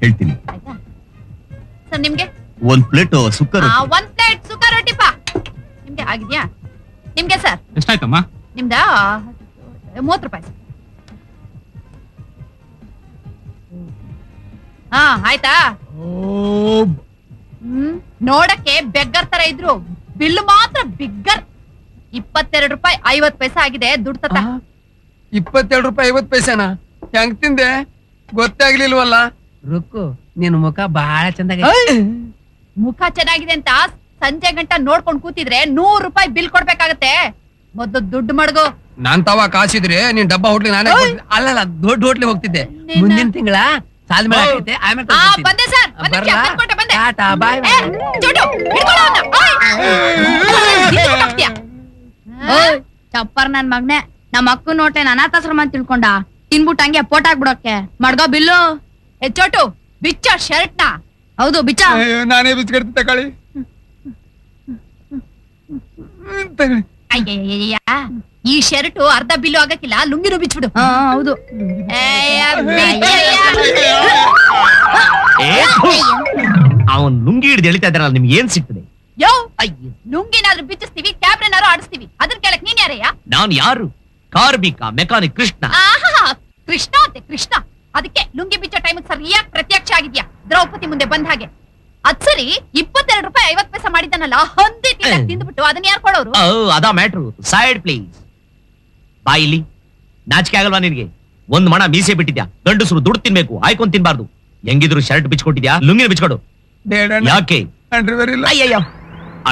ಹೇಳ್ತೀನಿ. ಸರ್ ನಿಮ್ಗೆ ಒಂದ್ ಪ್ಲೇಟ್ ಸುಕ್ಕ ರೊಟ್ಟಿ. ಒಂದ್ ಪ್ಲೇಟ್ ಸುಕ್ಕ ರೊಟ್ಟಿ ಪಾ. ನಿಮ್ಗೆ ಆಗಿದ್ಯಾ? ನಿಮ್ಗೆ ಸರ್ ಎಷ್ಟಾಯ್ತಮ್ಮ? ನಿಮ್ದ 30 ರೂಪಾಯಿ. ಹಾ ಆಯ್ತಾ? ನೋಡಕ್ಕೆ ಬೆಗ್ಗರ್ ತರ ಇದ್ರು, ಬಿಲ್ಲು ಮಾತ್ರ ಬಿಗ್ಗರ್. 22 ರೂಪಾಯಿ 50 ಪೈಸೆ ಆಗಿದೆ. ದುಡ್ಡು ತತ್ತ. 22 ರೂಪಾಯಿ 50 ಪೈಸೆನಾ? ಹೆಂಗ್ ತಿಂದೆ ಗೊತ್ತೇ ಆಗ್ಲಿಲ್ವಲ್ಲ. ರುಕ್ಕು, ನಿನ್ ಮುಖ ಬಹಳ ಚಂದಾಗ. ಮುಖ ಚೆನ್ನಾಗಿದೆ ಅಂತ ಸಂಜೆ ಗಂಟ ನೋಡ್ಕೊಂಡ್ ಕೂತಿದ್ರೆ 100 ರೂಪಾಯಿ ಬಿಲ್ ಕೊಡ್ಬೇಕಾಗತ್ತೆ. ಮೊದ್ಲು ದುಡ್ಡು ಮಡ್ಗು. ನಾನ್ ತವ ಕಾಸಿದ್ರೆ ನೀನ್ ಡಬ್ಬಾ ಹೋಟ್ಲಿ ನಾನೇ ಅಲ್ಲಲ್ಲ ದೊಡ್ಡ ಹೋಟ್ಲಿ ಹೋಗ್ತಿದ್ದೆ. ಮುಂದಿನ ತಿಂಗಳ ಸಾಲ್ಮೇಳ ಆಗೈತೆ, ಆಮೇಲೆ ಬಂದೆ ಸರ್. ಬರ್ಲಾ? ಬಂದೆ. ಟಾಟಾ, ಬಾಯ್. ಚೋಟು, ಹಿಡ್ಕೊಳ್ಳೋ ಅವ್ನ. ಓಯ್. ಚಪ್ಪರ್ ನನ್ ಮಗ್ನೆ, ನಮ್ಮ ಅಕ್ಕ ನೋಟೆ ಅನಾಥಾಶ್ರಮ ಅಂತ ತಿಳ್ಕೊಂಡ. ತಿನ್ಬಿಟ್ಟು ಹಂಗೆ ಪೋಟ್ ಹಾಕ್ಬಿಡೋಕೆ. ಮಡ್ಗೋ ಬಿಲ್ಲು. ಚೋಟು ಬಿಚ್ಚ ಶರ್ಟ್ ನ. ಹೌದು ಬಿಚ್ಚ. ನಾನೇ ಬಿಚ್ಕಡ್ತಿ ತಗೊಳ್ಳಿ. ಅಯ್ಯಯ್ಯ, ಈ ಶರ್ಟ್ ಅರ್ಧ ಬಿಲ್ಲು ಆಗಕ್ಕಿಲ್ಲ, ಲುಂಗಿನೂ ಬಿಚ್ಬಿಡು. ಹೌದು. ಅವನ್ ಲುಂಗಿ ಹಿಡಿದು ಎಳಿತಾ ಇದ್ದಾರಲ್ಲ, ನಿಮ್ಗೆ ಏನ್ ಸಿಗ್ತದೆ? ಯೋ, ಲುಂಗಿನಾದ್ರೂ ಬಿಚ್ಚಿಸ್ತೀವಿ, ಕ್ಯಾಬ್ರನಾರು ಆಡಿಸ್ತೀವಿ. ಅದನ್ನ ಕೇಳಕ್ ನೀನ್ ಯಾರಯ್ಯ? ನಾನು ಯಾರು? ಕಾರ್ಮಿಕ, ಮೆಕ್ಯಾನಿಕ್ ಕೃಷ್ಣ. ಕೃಷ್ಣ ಅಂತೆ ಕೃಷ್ಣ. ಅದಕ್ಕೆ ಲುಂಗಿ ಬಿಚ್ಚೋ ಟೈಮ್ ಸರಿಯಾಗಿ ಪ್ರತ್ಯಕ್ಷ ಆಗಿದ್ಯಾ ದ್ರೌಪದಿ ಮುಂದೆ ಬಂದ ಹಾಗೆ. ಅದ್ ಸರಿ, 22 ರೂಪಾಯಿ 50 ಪೈಸೆ ಮಾಡಿದ್ದಾನಲ್ಲ, ಹಂದಿ ತಿಂದ್ಬಿಟ್ಟು ಅದನ್ನ ಯಾರು ಕೊಡೋರು? ಅದಾ ಮ್ಯಾಟ್ರು. Side please. ಬಾ ಇಲ್ಲಿ. ನಾಚಿಕೆ ಆಗಲ್ವಾ ನಿನ್ಗೆ? ಒಂದ್ ಮಣ ಮೀಸೆ ಬಿಟ್ಟಿದ್ಯಾ. ಗಂಡಸರು ದುಡ್ಡು ತಿನ್ಬೇಕು, ಆಯ್ಕೊಂಡ್ ತಿನ್ಬಾರ್ದು. ಹೆಂಗಿದ್ರು ಶರ್ಟ್ ಬಿಚ್ಕೊಟ್ಟಿದ್ಯಾ, ಲುಂಗಿನ ಬಿಚ್ಕೊಡು. ಯಾಕೆ? ಅಂಡರ್ವೇರ್ ಇಲ್ಲ. ಅಯ್ಯಯ್ಯ,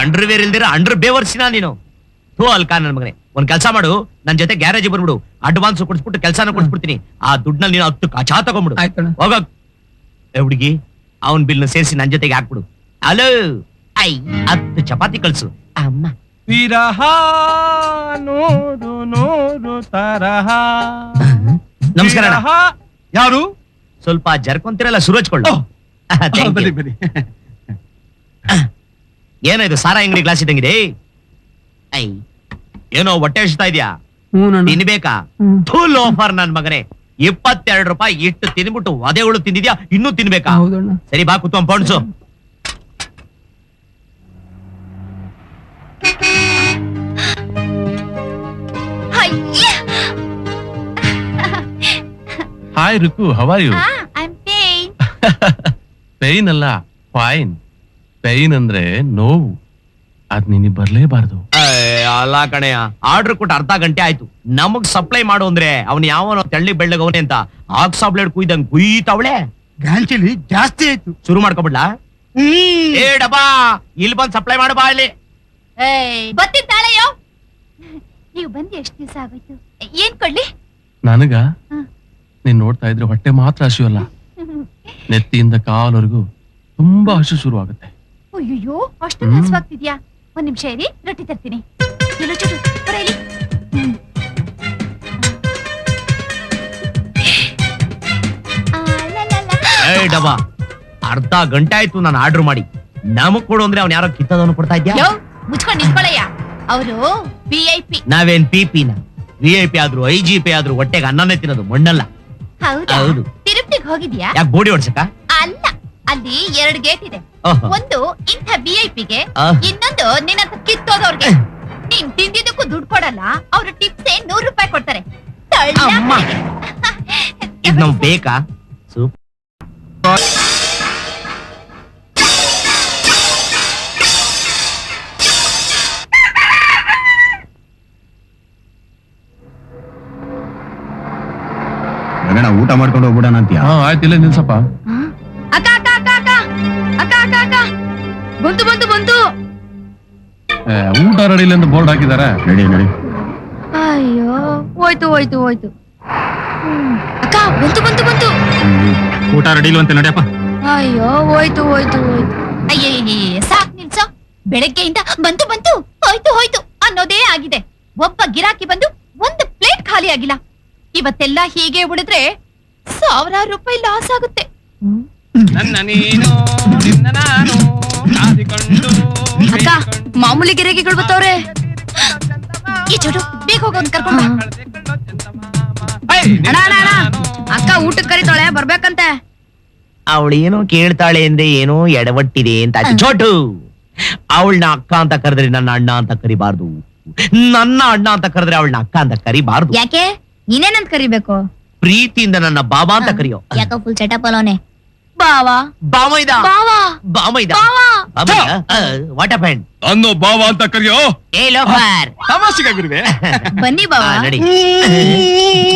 ಅಂಡರ್ವೇರ್ ಇಲ್ದಿರ ಅಂಡರ್ ಬೇವರ್ಸಿನ ನೀನು. ಥೂ ಅಲ್ಕಾ ನನ್ ಮಗನೆ, ಒಂದ್ ಕೆಲ್ಸ ಮಾಡು, ನನ್ ಜೊತೆ ಗ್ಯಾರೇಜ್ ಬಂದ್ಬಿಡು. ಅಡ್ವಾನ್ಸ್ ಕೊಡ್ಸ್ಬಿಟ್ಟು ಕೆಲ್ಸಾನ ಕೊಡ್ಸ್ಬಿಡ್ತೀನಿ. ಆ ದುಡ್ಡಲ್ಲಿ ನೀನು 10 ಕಚಾ ತಗೊಂಡ್ಬಿಡು. ಹೋಗ ಹುಡುಗಿ, ಅವನ್ ಬಿಲ್ನ ಸೇರಿಸಿ ನನ್ ಜೊತೆಗೆ ಹಾಕ್ಬಿಡು. ಹಲೋ, 10 ಚಪಾತಿ ಕಳ್ಸು. ಅಮ್ಮ ವಿರಹ ನೋಡು ನೋಡು ತರಹ. ನಮಸ್ಕಾರ ಅಣ್ಣ. ಯಾರು? ಸ್ವಲ್ಪ ಜರ್ಕೊಂತಿರಲ್ಲ, ಸುರೋಜ್ಕೊಳ್ಳು. ಬನ್ನಿ ಬನ್ನಿ. ಏನೋ ಇದು ಸಾರಾ ಅಂಗಡಿ ಗ್ಲಾಸ್ ಇದ್ದಂಗಿದೆ. ಐ ಏನೋ ಹೊಟ್ಟೆ ಹಸಿತಾ ಇದ್ಯಾ? ತಿನ್ಬೇಕಾ? ಫುಲ್ ಆಫರ್ ನನ್ ಮಗನೇ. 22 ರೂಪಾಯಿ ಇಟ್ಟು ತಿನ್ಬಿಟ್ಟು ಒದೆಗಳು ತಿಂದಿದ್ಯಾ, ಇನ್ನೂ ತಿನ್ಬೇಕಾ? ಸರಿ ಬಾ, ಕೂತ್ಕೊಂಡ್ ಪೌಂಡ್ಸು. Hi Ruku, how are you? Pain ಅಲ್ಲ, ಫೈನ್. ಪೇನ್ ಅಂದ್ರೆ ನೋವು, ಅದ್ ನಿನಗೆ ಬರ್ಲೇಬಾರ್ದು. ಅಲ್ಲ ಕಣೆಯ, ಆರ್ಡರ್ ಕೊಟ್ಟು ಅರ್ಧ ಗಂಟೆ ಆಯ್ತು. ನಮಗ್ ಸಪ್ಲೈ ಮಾಡು ಅಂದ್ರೆ ಅವನ್ ಯಾವನೋ ತೆಳ್ಳಿ ಬೆಳ್ಳಗವನೆ ಅಂತ ಆಕ್ಸಾಬ್ಲೇಡ್ ಕುಯ್ದಂಗ್ ಕುಯ್ತಾವಳೆ. ಗಾಂಚಲಿ ಜಾಸ್ತಿ ಆಯ್ತು. ಶುರು ಮಾಡ್ಕೊಬಿಡ್ಲಾ? ಏ ಡಬ್ಬಾ, ಇಲ್ಲಿ ಬಂದ್ ಸಪ್ಲೈ ಮಾಡು ಬಾ ಇಲ್ಲಿ. ಬತ್ತಿದ್ದಾಳೆಯೋ. ನೀವು ಬಂದು ಎಷ್ಟು ದಿವಸ ಆಗೋಯ್ತು? ಏನ್ ಕೊಡ್ಲಿ? ನನಗ ನೀನ್ ನೋಡ್ತಾ ಇದ್ರೆ ಹೊಟ್ಟೆ ಮಾತ್ರ ಹಸಿವಲ್ಲ, ನೆತ್ತಿಯಿಂದ ಕಾಲ್ವರೆಗೂ ತುಂಬಾ ಹಸು ಶುರು ಆಗುತ್ತೆ. ಅಯ್ಯೋ, ಅಷ್ಟೊಂದು ಹಸುವಾಗ್ತಿದ್ಯಾ? ಒಂದ್ ನಿಮಿಷ ಇರಿ, ರೊಟ್ಟಿ ತರ್ತೀನಿ. ಎಲ್ಲೋ ಚೂರು ಬರ ಇಲ್ಲಿ. ಏ ಡಬ್ಬಾ, ಅರ್ಧ ಗಂಟೆ ಆಯ್ತು ನಾನು ಆರ್ಡರ್ ಮಾಡಿ. ನಮಗ್ ಕೊಡು ಅಂದ್ರೆ ಅವ್ನ್ ಯಾರೋ ಕಿತ್ತದವನು ಕೊಡ್ತಾ ಇದ್ಯಾ? ಮುಚ್ಕೊಂಡು ನಿಂತ್ಕೊಳ್ಳಯ್ಯ. ಅವರು VIP. ನಾವೇನ್ PP-ನ? VIP ಆದ್ರೂ IGP ಆದ್ರೂ ಹೊಟ್ಟೆಗೆ ಅನ್ನನೇ ತಿನ್ನೋದು, ಮಣ್ಣಲ್ಲ. ಹೌದು. ತಿರುಪತಿಗೆ ಹೋಗಿದ್ಯಾ? ಯಾಕೆ ಬೋಡಿ ಹೊಡ್ಸಕ? ಅಲ್ಲ, ಅಲ್ಲಿ 2 ಗೇಟ್ ಇದೆ. ಒಂದು ಇಂಥ VIP-ಗೆ, ಇನ್ನೊಂದು ನಿನ್ನಂತ ಕಿತ್ತೋದವ್ರಿಗೆ. ನೀನ್ ತಿಂದಿದ್ದಕ್ಕೂ ದುಡ್ಡು ಕೊಡಲ್ಲ, ಅವ್ರ ಟಿಪ್ಸೇ 100 ರೂಪಾಯಿ ಕೊಡ್ತಾರೆ. ಇದ್ ನಮ್ ಬೇಕಾ? ಸೂಪ್ ಊಟ ಮಾಡ್ಕೊಂಡು ಹೋಗ್ಬಿಡೋಣ ಅಂತೀಯ? ಆಯ್ತಿಲ್ಲ, ನಿಲ್ಸಪ್ಪ. ಅಕ್ಕ ಅಕ್ಕ ಅಕ್ಕ ಅಕ್ಕ ಅಕ್ಕ ಅಕ್ಕ ಅಕ್ಕ ಬಂತು ಬಂತು ಬಂತು. ಊಟ ರೆಡಿ ಇಲ್ಲ ಅಂತ ಬೋರ್ಡ್ ಹಾಕಿದಾರೆ. ನಡಿ ನಡಿ. ಅಯ್ಯೋ, ಹೋಯ್ತು ಹೋಯ್ತು ಹೋಯ್ತು. ಅಕ್ಕ ಬಂತು ಬಂತು ಬಂತು. ಊಟ ರೆಡಿ ಇಲ್ಲ ಅಂತ ನಡಿಯಪ್ಪ. ಅಯ್ಯೋ, ಹೋಯ್ತು ಹೋಯ್ತು ಹೋಯ್ತು. ಅಯ್ಯಯ್ಯ, ಸಾಕ್ ನಿಲ್ಸೋ. ಬೆಳಗ್ಗೆಯಿಂದ ಬಂತು ಬಂತು, ಹೋಯ್ತು ಹೋಯ್ತು ಅನ್ನೋದೇ ಆಗಿದೆ. ಒಬ್ಬ ಗಿರಾಕಿ ಬಂದು 1 ಪ್ಲೇಟ್ ಖಾಲಿ ಆಗಿಲ್ಲ. ಇವತ್ತೆಲ್ಲ ಹೀಗೆ ಉಳಿದ್ರೆ 1000 ರೂಪಾಯಿ ಲಾಸ್ ಆಗುತ್ತೆ. ನನ್ನ ನೀನು ನಿನ್ನ ನಾನು ಕಾದಿಕೊಂಡು. ಅಕ್ಕ, ಮಾಮೂಲಿ ಗಿರಾಕಿಗಳು ಬರ್ತಾವ್ರೆ. ಈ ಚೋಟು, ಬೇಗ ಹೋಗೋನ್ ಕರ್ಕೊಂಡ. ಅಣ್ಣ ಅಣ್ಣ ಅಣ್ಣ, ಅಕ್ಕ ಊಟಕ್ಕೆ ಕರಿತಾಳೆ, ಬರ್ಬೇಕಂತೆ. ಅವಳು ಏನೋ ಕೇಳ್ತಾಳೆ ಅಂದ್ರೆ ಏನೋ ಎಡವಟ್ಟಿದೆ ಅಂತ ಆಯ್ತು. ಚೋಟು, ಅವಳನ್ನ ಅಕ್ಕ ಅಂತ ಕರೆದ್ರೆ ನನ್ನ ಅಣ್ಣ ಅಂತ ಕರಿಬಾರ್ದು, ನನ್ನ ಅಣ್ಣ ಅಂತ ಕರೆದ್ರೆ ಅವಳನ್ನ ಅಕ್ಕ ಅಂತ ಕರಿಬಾರ್ದು. ಯಾಕೆ ನೀನೇನಂತ ಕರಿಬೇಕು? ಪ್ರೀತಿಯಿಂದ ನನ್ನ ಬಾಬಾ ಅಂತ ಕರಿಯೋ. ಯಾಕೋ full setup ಅಲ್ಲೋನೆ. Bawa ಬಾಮೈದ Bawa ಬಾಮೈದ Bawa. What happen? ಅನ್ನೋ ಬಾವ ಅಂತ ಕರಿಯೋ. ಏ ಲೋಫರ್, ತಮಾಷೆಗಾಗಿರುವೆ. ಬನ್ನಿ ಬಾವಾ. ನಡಿ.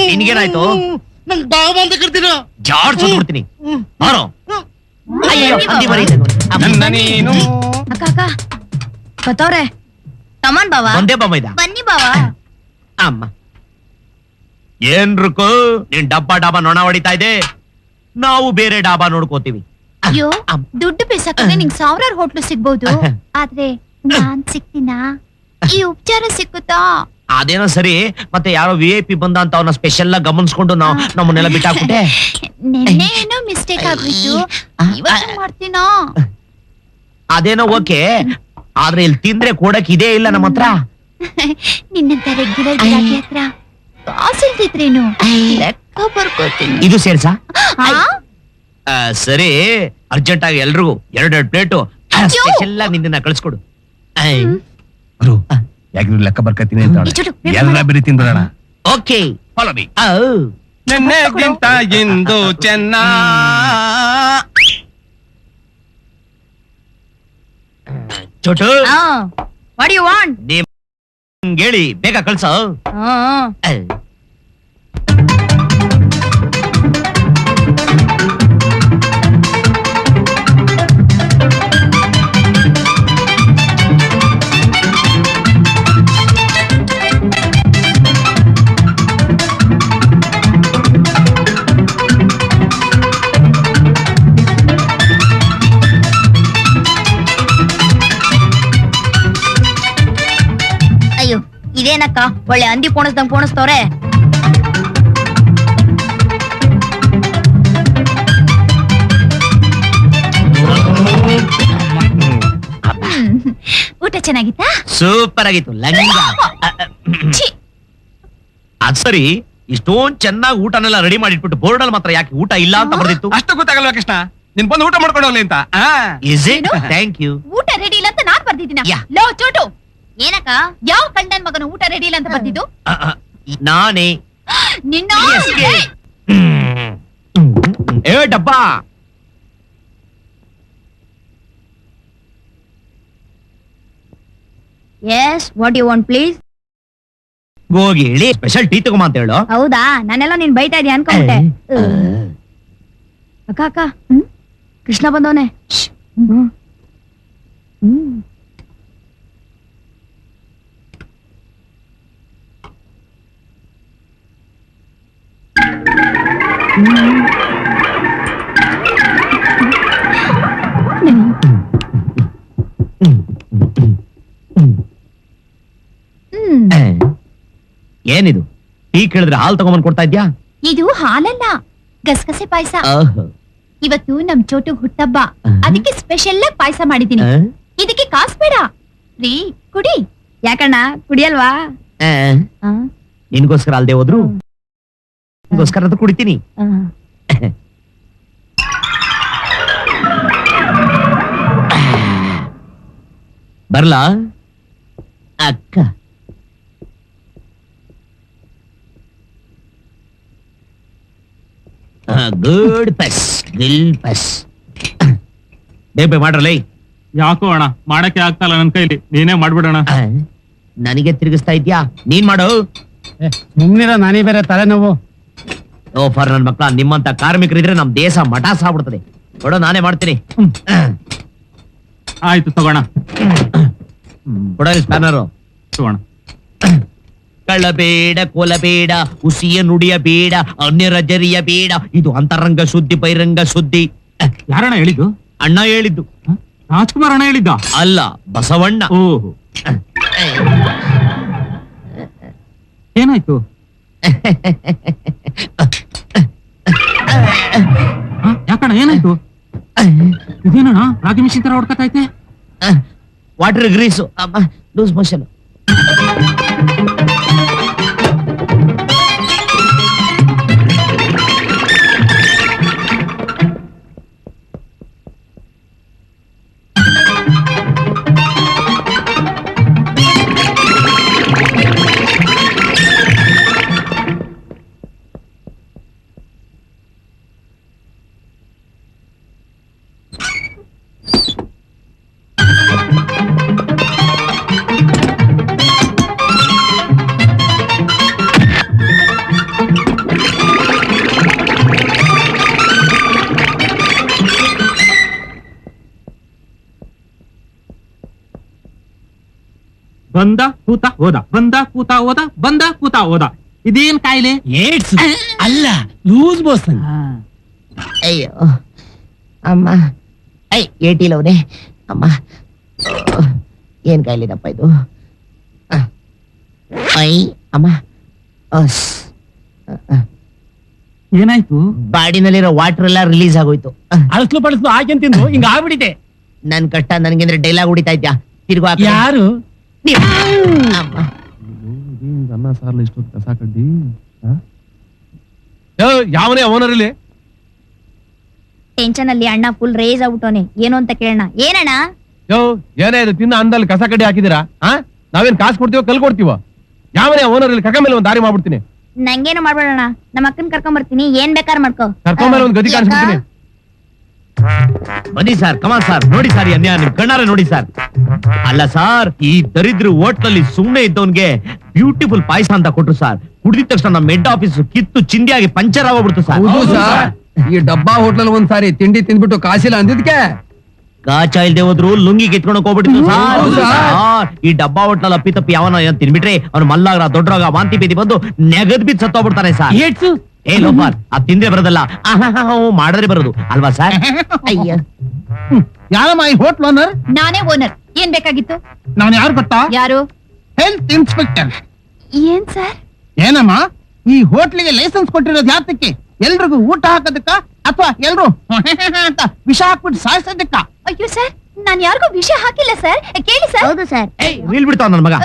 ನಿನ್ಗೇನಾಯ್ತು? ನಂಗ್ ಬಾಬಾ ಅಂತ ಕರ್ತೀರ? ಜಾಡ್ಸ್ ಬಿಡ್ತೀನಿ. ಬಾರೋ. ಅಯ್ಯೋ, ಬನ್ನಿ ಹಂದಿ ಬಾಬಾ. ಮರಿ ಇದೆ ನೋಡಿ. ನನ್ನ ನೀನು ಅಕ್ಕ ಅಕ್ಕ ಬತ್ತವ್ರೆ. ಕಮಾನ್ ಬಾವಾ. ಒಂದೇ ಬಾಮೈದ. ಬನ್ನಿ ಬಾವಾ. ಅಮ್ಮ ಏನ್ ರುಕು, ನೀನ್ ಡಬ್ಬಾ ನೊಣ ಹೊಡಿತಾ ಇದೆ, ನಾವು ಬೇರೆ ಡಾಬಾ ನೋಡ್ಕೋತೀವಿ. ಅಯ್ಯೋ, ದುಡ್ಡು ಬೇಸಕ್ಕಂದ್ರೆ ನಿಂಗ್ ಸಾವಿರಾರು ಹೋಟ್ಲು ಸಿಗ್ಬೋದು, ಆದ್ರೆ ನಾನ್ ಸಿಗ್ತೀನಾ? ಈ ಉಪಚಾರ ಸಿಕ್ಕುತ್ತಾ? ಅದೇನೋ ಸರಿ, ಮತ್ತೆ ಯಾರೋ VIP ಬಂದ ಅಂತ ಅವನ ಸ್ಪೆಷಲ್ ಗಮನಿಸ್ಕೊಂಡು ನಾವು ನಮ್ಮನ್ನೆಲ್ಲ ಬಿಟ್ಟಾಕ್ಬಿಟ್ಟೆ. ನಿನ್ನೆ ಏನೋ ಮಿಸ್ಟೇಕ್ ಆಗೋಯ್ತು, ಇವತ್ತು ಮಾಡ್ತೀನಾ? ಅದೇನೋ ಓಕೆ, ಆದ್ರೆ ಇಲ್ಲಿ ತಿಂದ್ರೆ ಕೊಡಕ್ ಇದೇ ಇಲ್ಲ ನಮ್ಮ ಹತ್ರ. ನಿನ್ನಂತ ರೆಗ್ಯುಲರ್ ಗಿರಾಕಿ ಹತ್ರ ಕಾಸಿಲ್ದಿದ್ರೇನು ಲೆಕ್ಕ ಬರ್ಕೋತೀನಿ. ಇದು ಸೇರ್ಸಾ? ಆ? ಸರಿ, ಅರ್ಜೆಂಟ್ ಆಗಿ ಎಲ್ರಿಗೂ 2 ಪ್ಲೇಟು ಸ್ಪೆಷಲ್ ಆಗಿ ನಿನ್ನ ಕಳಿಸ್ಕೊಡು. ಗುರು ಯಾಕೆ ಲೆಕ್ಕ ಬರ್ಕತೀನಿ ಅಂತ ಈ ಚೂಟು, ಎಲ್ಲ ಬೇರೆ ತಿಂದ್ರಣ. Okay, follow me. ಔ. ನೆನ್ನೆಗಿಂತ ಇಂದು ಚೆನ್ನ. Chotu, what you want? ಹೇಳಿ ಬೇಗ ಕಳ್ಸೋ. ಅಯ್ಯೋ, ಇದೇನಕ್ಕ ಒಳ್ಳೆ ಹಂದಿ ಪೋಣಿಸ್ದಂಗ್ ಪೋಣಿಸ್ತವ್ರೆ. ಊಟ ಚೆನ್ನಾಗಿತ್ತಾ? ಸೂಪರ್ ಆಗಿತ್ತು ಲಂಗ. ಛೀ, ಅದ್ ಸರಿ, ಇಷ್ಟೊಂದ್ ಚೆನ್ನಾಗಿ ಊಟನೆಲ್ಲ ರೆಡಿ ಮಾಡಿಟ್ಬಿಟ್ಟು ಬೋರ್ಡ್ ಅಲ್ಲಿ ಮಾತ್ರ ಯಾಕೆ ಊಟ ಇಲ್ಲ ಅಂತ ಬರ್ದಿತ್ತು? ಅಷ್ಟು ಗೊತ್ತಾಗಲ್ವಾ ಕೃಷ್ಣ? ನೀನ್ ಬಂದು ಊಟ ಮಾಡ್ಕೊಂಡು ಹೋಗ್ಲಿ ಅಂತ. Is it? Thank you. ಊಟ ರೆಡಿ ಇಲ್ಲ ಅಂತ ನಾನ್ ಬರ್ದಿದ್ದೀನ? ಯಾ. ಲೋ ಚೋಟು, ಏನಕ್ಕ? ಯಾವ ಕಣ್ಣನ್ ಮಗನ ಊಟ ರೆಡಿ ಇಲ್ಲ ಅಂತ ಬರ್ದಿದ್ದು? ನಾನೇ. ನಿನ್ನ Yes, yes. ಏ ಡಬ್ಬಾ, yes, what you want please? ಹೋಗಿ ಹೇಳಿ ಸ್ಪೆಷಲ್ ಟೀ ತಗೊಂಬ ಅಂತ ಹೇಳು. ಹೌದಾ? ನಾನೆಲ್ಲ ನೀನ್ ಬೈತಾ ಇದೀಯ ಅನ್ಕೊಂಡೆ. ಅಕ್ಕ ಅಕ್ಕ, ಕೃಷ್ಣ ಬಂದವನೆ. ಏನಿದು? ಟೀ ಕೇಳಿದ್ರೆ ಹಾಲು ತಗೊಂಬಂದ್ ಕೊಡ್ತಾ ಇದ್ಯಾ? ಇದು ಹಾಲಲ್ಲ, ಗಸಗಸೆ ಪಾಯಸ. ಆಹ್. ಇವತ್ತು ನಮ್ ಚೋಟು ಹುಟ್ಟಬ್ಬ, ಅದಕ್ಕೆ ಸ್ಪೆಷಲ್ ಆಗಿ ಪಾಯಸ ಮಾಡಿದೀನಿ. ಆ? ಇದಕ್ಕೆ ಕಾಸ್ ಬೇಡ, ಫ್ರೀ ಕುಡಿ. ಯಾಕಣ್ಣ ಕುಡಿಯಲ್ವಾ? ಆ. ನಿನ್ಗೋಸ್ಕರ ಅಲ್ದೆ ಹೋದ್ರು ನಿನ್ಗೋಸ್ಕರ ಅದು ಕುಡಿತೀನಿ. ಬರ್ಲಾ ಅಕ್ಕ? ಗುಡ್ ಪಸ್, ದಿಲ್ ಪಸ್. ಬೇಬೆ ಮಾಡ್ರಲ್ಲ. ಯಾಕೋ ಅಣ್ಣ ಮಾಡಕ್ಕೆ ಆಗ್ತಲ್ಲ ನನ್ ಕೈಲಿ, ನೀನೇ ಮಾಡ್ಬಿಡೋಣ. ನನಗೆ ತಿರುಗಿಸ್ತಾ ಇದ್ಯಾ? ನೀನ್ ಮಾಡು. ಮುಂದಿನ ನಾನೇ ಬೇರೆ ತಲೆನೋವು. ಓಫರ್ ನನ್ ಮಕ್ಳ, ನಿಮ್ಮಂತ ಕಾರ್ಮಿಕರಿದ್ರೆ ನಮ್ ದೇಶ ಮಠಾಸ ಆಗ್ಬಿಡ್ತದೆ. ಕೊಡೋ, ನಾನೇ ಮಾಡ್ತೀನಿ. ಆಯ್ತು ತಗೋಣ. ಕೊಡೋ ಸ್ಪ್ಯಾನರು. ತಗೋಣ. ಕಳ್ಳಬೇಡ, ಕೊಲಬೇಡ, ಹುಸಿಯ ನುಡಿಯ ಬೇಡ, ಅನ್ಯರ ಜರಿಯ ಬೇಡ, ಇದು ಅಂತರಂಗ ಶುದ್ಧಿ ಬಹಿರಂಗ ಶುದ್ಧಿ. ಯಾರಣ್ಣ ಹೇಳಿದ್ದು? ಅಣ್ಣ ಹೇಳಿದ್ದು. ರಾಜ್ಕುಮಾರ್ ಅಣ್ಣ ಹೇಳಿದ್ದ? ಅಲ್ಲ, ಬಸವಣ್ಣ. ಓಹೋ, ಏನಾಯ್ತು? ಯಾಕಣ್ಣ ಏನಾಯ್ತು? ಇದೇನಣ್ಣ ರಾಗಿ ಮಿಷಿನ್ ತರ ಹೊಡ್ಕತೈತೆ? Water grease, loose motion. ಬಂದ ಕೂತ ಹೋದ, ಬಂದ ಕೂತ ಹೋದ, ಬಂದ ಕೂತ ಹೋದ. ಇದೇನ್ ಕಾಯಿಲೆ? ಏಡ್ಸ್ ಅಲ್ಲ, ಲೂಸ್ ಮೋಷನ್. ಅಯ್ಯೋ ಅಮ್ಮ, ಏಟಿಲವನೇ ಅಮ್ಮ. ಏನ್ ಕಾಯಿಲೆನಪ್ಪ ಇದು? ಅಮ್ಮ, ಏನಾಯ್ತು? ಬಾಡಿನಲ್ಲಿರೋ ವಾಟರ್ ಎಲ್ಲ ರಿಲೀಸ್ ಆಗೋಯ್ತು. ಅಳಸ್ಲು ಪಳಸ್ಲು ಹಾಕಿ ತಿಂದು ಹಿಂಗ ಆಗ್ಬಿಟ್ಟಿದೆ. ನನ್ ಕಷ್ಟ ನನ್ಗೇಂದ್ರೆ ಡೈಲಾಗ್ ಹೊಡಿತಾ ಇದ್ಯಾ? ತಿರ್ಗು ಹಾಕು. ಯಾರು? ಅಮ್ಮ. ಇದೇನ್ ಅನ್ನ ಸಾರ್ಲ ಇಷ್ಟೊತ್ತು ಕಸ ಕಡ್ಡಿ? ಯಾವನೇ ಓನರ್ ಇಲ್ಲಿ? ಟೆನ್ಷನ್ ಅಲ್ಲಿ ಅಣ್ಣ ಫುಲ್ ರೇಜ್ ಆಗ್ಬಿಟ್ಟವನೆ. ಏನು ಅಂತ ಕೇಳೋಣ. ಏನಣ್ಣ? ಏನೇ ಇದು ತಿನ್ನ ಅಂದಲ್ಲಿ ಕಸ ಕಡ್ಡಿ ಹಾಕಿದಿರಾ? ನಾವೇನ್ ಕಾಸು ಕೊಡ್ತೀವೋ ಕಲ್ ಕೊಡ್ತೀವೋ? ಯಾವನೇ ಓನರ್ ಇಲ್ಲಿ? ಕಕ್ಕ ಮೇಲೆ ಒಂದ್ ದಾರಿ ಮಾಡ್ಬಿಡ್ತೀನಿ. ನಂಗೇನು ಮಾಡ್ಬೇಡಣ್ಣ, ನಮ್ಮ ಅಕ್ಕನ್ ಕರ್ಕೊಂಡ್ ಬರ್ತೀನಿ, ಏನ್ ಬೇಕಾರ್ ಮಾಡ್ಕೋ. ಕರ್ಕೊಂಡ್ಮೇಲೆ ಒಂದ್ ಗದಿ ಕಾಣಿಸ್ಬಿಡ್ತೀನಿ. ಬನ್ನಿ ಸರ್, ಕಮಾನ್ ಸರ್, ನೋಡಿ ಸರ್ ಈ ಅನ್ಯಾಯ, ನಿಮ್ ಕಣ್ಣಾರೆ ನೋಡಿ ಸರ್. ಅಲ್ಲ ಸರ್, ಈ ದರಿದ್ರ ಹೋಟ್ಲಲ್ಲಿ ಸುಮ್ನೆ ಇದ್ದವನ್ಗೆ ಬ್ಯೂಟಿಫುಲ್ ಪಾಯಸ ಅಂತ ಕೊಟ್ರು ಸರ್. ಕುಡಿದ ತಕ್ಷಣ ನಮ್ಮ ಹೆಡ್ ಆಫೀಸ್ ಕಿತ್ತು ಚಿಂದಿಯಾಗಿ ಪಂಚರ್ ಆಗೋಗ್ಬಿಡ್ತು ಸರ್. ಹೌದು ಸರ್, ಈ ಡಬ್ಬಾ ಹೋಟ್ಲಲ್ ಒಂದ್ಸಾರಿ ತಿಂಡಿ ತಿಂದ್ಬಿಟ್ಟು ಕಾಸಿಲ್ಲ ಅಂದಿದ್ಕೆ ಕಾಚಾ ಇಲ್ದೆ ಹೋದ್ರು ಲುಂಗಿ ಕಿತ್ಕೊಂಡಕ್ ಹೋಗ್ಬಿಟ್ಟಿತ್ತು ಹೌದು ಸರ್. ಸರ್. ಈ ಡಬ್ಬಾ ಹೋಟ್ಲಲ್ಲಿ ಅಪ್ಪಿ ತಪ್ಪಿ ಯಾವನ ತಿನ್ಬಿಟ್ರೆ ಅವ್ನು ಮಲ್ಲಾಗ್ರ ದೊಡ್ಡರಾಗ ವಾಂತಿ ಬೀದಿ ಬಂದು ನೆಗದ್ ಬಿದ್ದು ಸತ್ತೋಗ್ಬಿಡ್ತಾನೆ ಸರ್. ಏಡ್ಸು ಏ ಲೋಫರ್, ಅದ್ ತಿಂದ್ರೆ ಬರೋದಲ್ಲ, ಮಾಡಿದ್ರೆ ಬರೋದು ಅಲ್ವಾ ಸರ್? ಅಯ್ಯ, ಯಾರಮ್ಮ ಈ ಹೋಟ್ಲ್ ಓನರ್? ನಾನೇ ಓನರ್. ಏನ್ ಬೇಕಾಗಿತ್ತು? ನಾನು ಯಾರು ಗೊತ್ತಾ? ಯಾರು? Health inspector. ಏನ್ ಸರ್? ಏನಮ್ಮ, ಈ ಹೋಟ್ಲಿಗೆ ಲೈಸೆನ್ಸ್ ಕೊಟ್ಟಿರೋದು ಯಾತಕ್ಕೆ? ಎಲ್ರಿಗೂ ಊಟ ಹಾಕೋದಕ್ಕ ಅಥವಾ ಎಲ್ರು ಅಂತ ವಿಷ ಹಾಕ್ಬಿಟ್ಟು ಸಾಯಿಸೋದಕ್ಕ? ಅಯ್ಯೋ ಸರ್, ನಾನ್ ಯಾರಿಗೂ ವಿಷ ಹಾಕಿಲ್ಲ ಸರ್. ಕೇಳಿ ಸರ್. ಹೌದು ಸರ್. ಏಯ್ ರೀಲ್ ಬಿಡ್ತಾವ ನನ್ ಮಗ.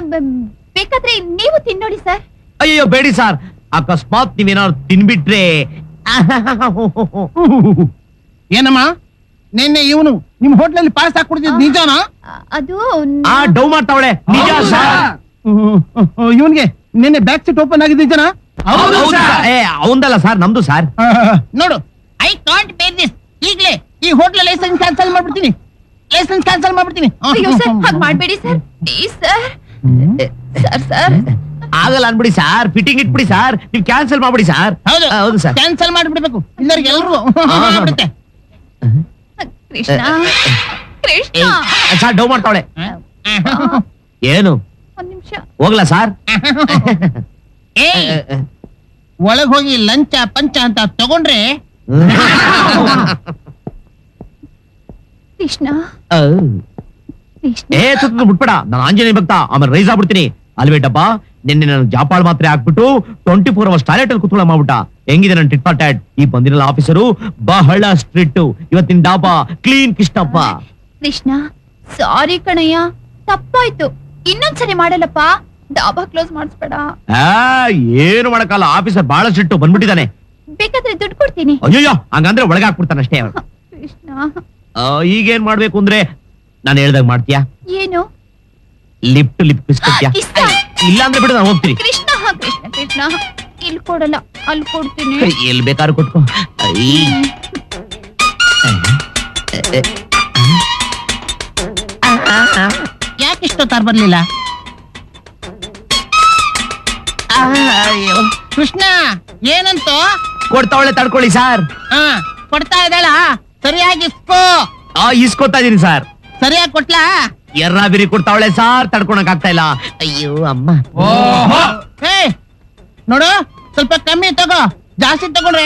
ಬೇಕಾದ್ರೆ ನೀವು ತಿನ್ನೋಡಿ ಸರ್. ಅಯ್ಯೋ ಬೇಡಿ ಸರ್, ಅಕಸ್ಮಾತ್ ನೀವೇನಾದ್ರು ತಿನ್ಬಿಟ್ರೆ ಏನಮ್ಮ, ನಿನ್ನೆ ಇವನು ನಿಮ್ ಹೋಟ್ಲಲ್ಲಿ ಪಾಯಸ ಹಾಕೊಡ್ತಿದ್ ನಿಜಾನಾ? ಅದು ಡೌ ಮಾಡ್ತಾವಳೆ. ನಿಜ ಸರ್. ಇವನ್ಗೆ ನಿನ್ನೆ ಬ್ಯಾಕ್ ಸೀಟ್ ಓಪನ್ ಆಗಿದ್ದು ನಿಜಾನಾ? ಹೌದು ಸರ್. ಏ ಅವಂದಲ್ಲ ಸರ್, ನಮ್ದು ಸರ್. ನೋಡು, ಐ ಕಾಂಟ್ ಬೇರ್ ದಿಸ್. ಈಗ್ಲೇ ಈ ಹೋಟ್ಲ ಲೈಸೆನ್ಸ್ ಕ್ಯಾನ್ಸಲ್ ಮಾಡ್ಬಿಡ್ತೀನಿ. ಲೈಸೆನ್ಸ್ ಕ್ಯಾನ್ಸಲ್ ಮಾಡ್ಬಿಡ್ತೀನಿ. ಅಯ್ಯೋ ಸರ್, ಹಾಗ್ ಮಾಡ್ಬೇಡಿ sir, please sir. Sir sir ಆಗಲ್ಲ ಅನ್ಬಿಡಿ ಸರ್, ಫಿಟ್ಟಿಂಗ್ ಇಟ್ಬಿಡಿ ಸರ್, ನೀವು ಕ್ಯಾನ್ಸಲ್ ಮಾಡ್ಬಿಡಿ ಸರ್. ಹೌದು ಸರ್, ಕ್ಯಾನ್ಸಲ್ ಮಾಡ್ಬಿಡ್ಬೇಕು, ಇಲ್ಲರಿಗೆ ಎಲ್ರು ಬಿಡುತ್ತೆ. ಕೃಷ್ಣ ಕೃಷ್ಣ, ಸರ್ ಡೌ ಮಾಡ್ತಾವಳೆ. ಏನು ಒಂದ್ ನಿಮಿಷ. ಹೋಗ್ಲಾ ಸರ್? ಒಳಗ್ ಹೋಗಿ ಲಂಚ ಪಂಚ ಅಂತ ತಗೊಂಡ್ರೆ ಕೃಷ್ಣ ಕೃಷ್ಣ. ಏ ಸುತ್ತ ಬಿಟ್ಬೇಡ, ನಾನು ಆಂಜನೇಯ ಭಕ್ತ, ಆಮೇಲೆ ರೈಸ್ ಆಗ್ಬಿಡ್ತೀನಿ. ಅಲ್ವೇ ಡಬ್ಬಾ, ನಿನ್ನೆ ನಾನು ಜಾಪಾಳ್ ಮಾತ್ರೆ ಹಾಕ್ಬಿಟ್ಟು 24 hours ಟಾಯ್ಲೆಟ್ ಅಲ್ಲಿ ಕುತ್ಕೊಳ್ಳ ಮಾಡ್ಬಿಟ್ಟ. ಹೆಂಗಿದೆ ನನ್ನ ಟಿಟ್ ಫಾರ್ ಟ್ಯಾಟ್? ಈ ಬಂದಿರಲ್ಲ ಆಫೀಸರು ಬಹಳ ಸ್ಟ್ರಿಕ್ಟ್. ಇವತ್ತಿನ ಡಾಬಾ ಕ್ಲೀನ್ ಕಿಷ್ಟಪ್ಪ. ಕೃಷ್ಣ ಸಾರಿ ಕಣಯ್ಯ, ತಪ್ಪಾಯ್ತು, ಇನ್ನೊಂದ್ಸರಿ ಮಾಡಲ್ಲಪ್ಪ. ಡಾಬಾ ಕ್ಲೋಸ್ ಮಾಡಿಸ್ಬೇಡ. ಏನು ಮಾಡಕ್ಕಲ್ಲ, ಆಫೀಸರ್ ಬಹಳ ಸ್ಟ್ರಿಕ್ಟ್, ಬಂದ್ಬಿಟ್ಟಿದ್ದಾನೆ. ಬೇಕಾದ್ರೆ ದುಡ್ಡು ಕೊಡ್ತೀನಿ. ಅಯ್ಯೋ, ಹಂಗಂದ್ರೆ ಒಳಗೆ ಹಾಕ್ಬಿಡ್ತಾನೆ ಅಷ್ಟೇ. ಕೃಷ್ಣ ಈಗೇನ್ ಮಾಡ್ಬೇಕು ಅಂದ್ರೆ ನಾನು ಹೇಳ್ದಾಗ ಮಾಡ್ತೀಯಾ? ಏನು? ಲಿಫ್ಟ್ ಲಿಪ್ ಕಿಸ್ಕೊತ್ಯಾ? ಕಿಸ್ಸ? ಇಲ್ಲ ಅಂದ್ರೆ ಬಿಡು, ನಾನು ಹೋಗ್ತೀನಿ. ಕೃಷ್ಣ ಕೃಷ್ಣ ಕೃಷ್ಣ, ಇಲ್ಲಿ ಕೊಡಲ್ಲ, ಅಲ್ಲಿ ಕೊಡ್ತೀನಿ. ಎಲ್ಲಿ ಬೇಕಾದ್ರೂ ಕೊಟ್ಕೋ. ಯಾಕೆ ಇಷ್ಟೊತ್ತಾರು ಬರ್ಲಿಲ್ಲ? ಕೃಷ್ಣ ಏನಂತ ಕೊಡ್ತಾವಳೆ, ತಡ್ಕೊಳ್ಳಿ ಸರ್. ಕೊಡ್ತಾ ಇದ್ದಾಳ, ಸರಿಯಾಗಿ ಇಸ್ಕೋ. ಇಸ್ಕೊತಾ ಇದೀನಿ ಸರ್. ಸರಿಯಾಗಿ ಕೊಟ್ಲಾ? ಎರ್ರ ಬಿರಿ ಕೊಡ್ತಾವಳೆ ಸಾರ್, ತಡ್ಕೊಳಕ್ ಆಗ್ತಾ ಇಲ್ಲ. ಅಯ್ಯೋ ಅಮ್ಮ. ಏ ನೋಡು, ಸ್ವಲ್ಪ ಕಮ್ಮಿ ತಗೋ, ಜಾಸ್ತಿ ತಗೊಂಡ್ರೆ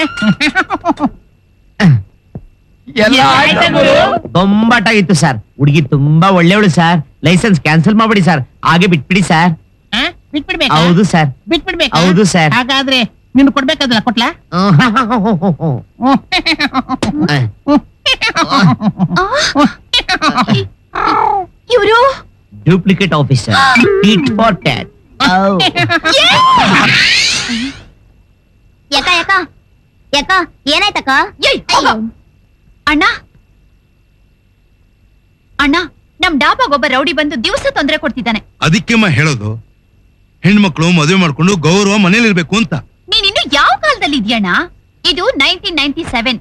ಬೊಂಬಾಟಾಗಿತ್ತು ಸರ್. ಹುಡುಗಿ ತುಂಬಾ ಒಳ್ಳೆಯವಳು ಸರ್. ಲೈಸೆನ್ಸ್ ಕ್ಯಾನ್ಸಲ್ ಮಾಡ್ಬಿಡಿ ಸರ್, ಹಾಗೆ ಬಿಟ್ಬಿಡಿ ಸರ್. ಬಿಟ್ಬಿಡ್ಬೇಕು. ಹೌದು ಸರ್. ಬಿಟ್ಬಿಡ್ಬೇಕು. ಹೌದು ಸರ್. ಹಾಗಾದ್ರೆ ನೀನು ಕೊಡ್ಬೇಕಾದಲ್ಲ, ಕೊಟ್ಲಾ? ಇವರು duplicate officer, tit for that. ಯಾಕ ಯಾಕ ಯಾಕ ಏನಾಯ್ತಕ್ಕ? ಅಣ್ಣ ಅಣ್ಣ, ನಮ್ ಡಾಬಾಗ ಒಬ್ಬ ರೌಡಿ ಬಂದು ದಿವಸ ತೊಂದರೆ ಕೊಡ್ತಿದ್ದಾನೆ. ಅದಕ್ಕೆಮ್ಮ ಹೇಳೋದು, ಹೆಣ್ಮಕ್ಳು ಮದುವೆ ಮಾಡ್ಕೊಂಡು ಗೌರವ ಮನೇಲಿ ಇರ್ಬೇಕು ಅಂತ. ನೀನ್ ಇನ್ನು ಯಾವ ಕಾಲದಲ್ಲಿ ಇದೆಯಣ್ಣ? ಇದು 1997.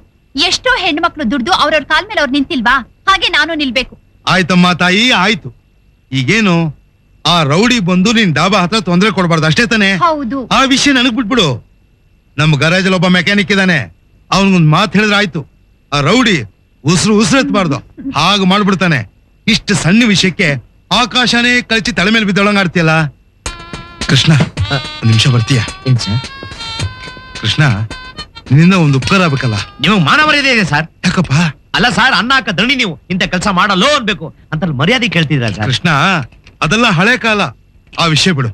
ಎಷ್ಟೋ ಹೆಣ್ಮಕ್ಳು ದುಡ್ದು ಅವ್ರವ್ರ ಕಾಲ್ ಮೇಲೆ ಅವ್ರು ನಿಂತಿಲ್ವಾ? ಹಾಗೆ ನಾನು ನಿಲ್ಬೇಕು. ಆಯ್ತಮ್ಮ ತಾಯಿ, ಆಯ್ತು. ಈಗೇನು ಆ ರೌಡಿ ಬಂದು ನಿನ್ ಡಾಬಾ ಹತ್ರ ತೊಂದರೆ ಕೊಡ್ಬಾರ್ದು ಅಷ್ಟೇ ತಾನೆ? ಹೌದು. ಆ ವಿಷಯ ನನಗ್ ಬಿಟ್ಬಿಡು. ನಮ್ ಗರಾಜಲ್ಲಿ ಒಬ್ಬ ಮೆಕ್ಯಾನಿಕ್ ಇದ್ದಾನೆ, ಅವನಿಗೊಂದ್ ಮಾತು ಹೇಳಿದ್ರೆ ಆಯ್ತು. ಆ ರೌಡಿ ಉಸಿರು ಎತ್ತಬಾರ್ದು, ಹಾಗೆ ಮಾಡ್ಬಿಡ್ತಾನೆ. ಇಷ್ಟು ಸಣ್ಣ ವಿಷಯಕ್ಕೆ ಆಕಾಶನೇ ಕಳಚಿ ತಲೆ ಮೇಲೆ ಬಿದ್ದೊಳಂಗ ಆಡ್ತೀಯಲ್ಲ ಕೃಷ್ಣ ಒಂದ್ ನಿಮಿಷ ಬರ್ತೀಯ ಏನ್ ಸರ್? ಕೃಷ್ಣ ನಿನ್ನಿಂದ ಒಂದು ಉಪಕಾರ ಆಗ್ಬೇಕಲ್ಲ. ನಿಮಗ್ ಮಾನ ಮರ್ಯಾದೆ ಇದೆ ಸರ್? ಯಾಕಪ್ಪ? ಅಲ್ಲ ಸರ್, ಅನ್ನ ಹಾಕ ದಣಿ ನೀವು ಇಂಥ ಕೆಲಸ ಮಾಡಲ್ಲೋ ಅನ್ಬೇಕು ಅಂತ ಮರ್ಯಾದೆ ಕೇಳ್ತಿದ್ರ ಸರ್? ಕೃಷ್ಣ ಅದೆಲ್ಲ ಹಳೆ ಕಾಲ, ಆ ವಿಷಯ ಬಿಡು.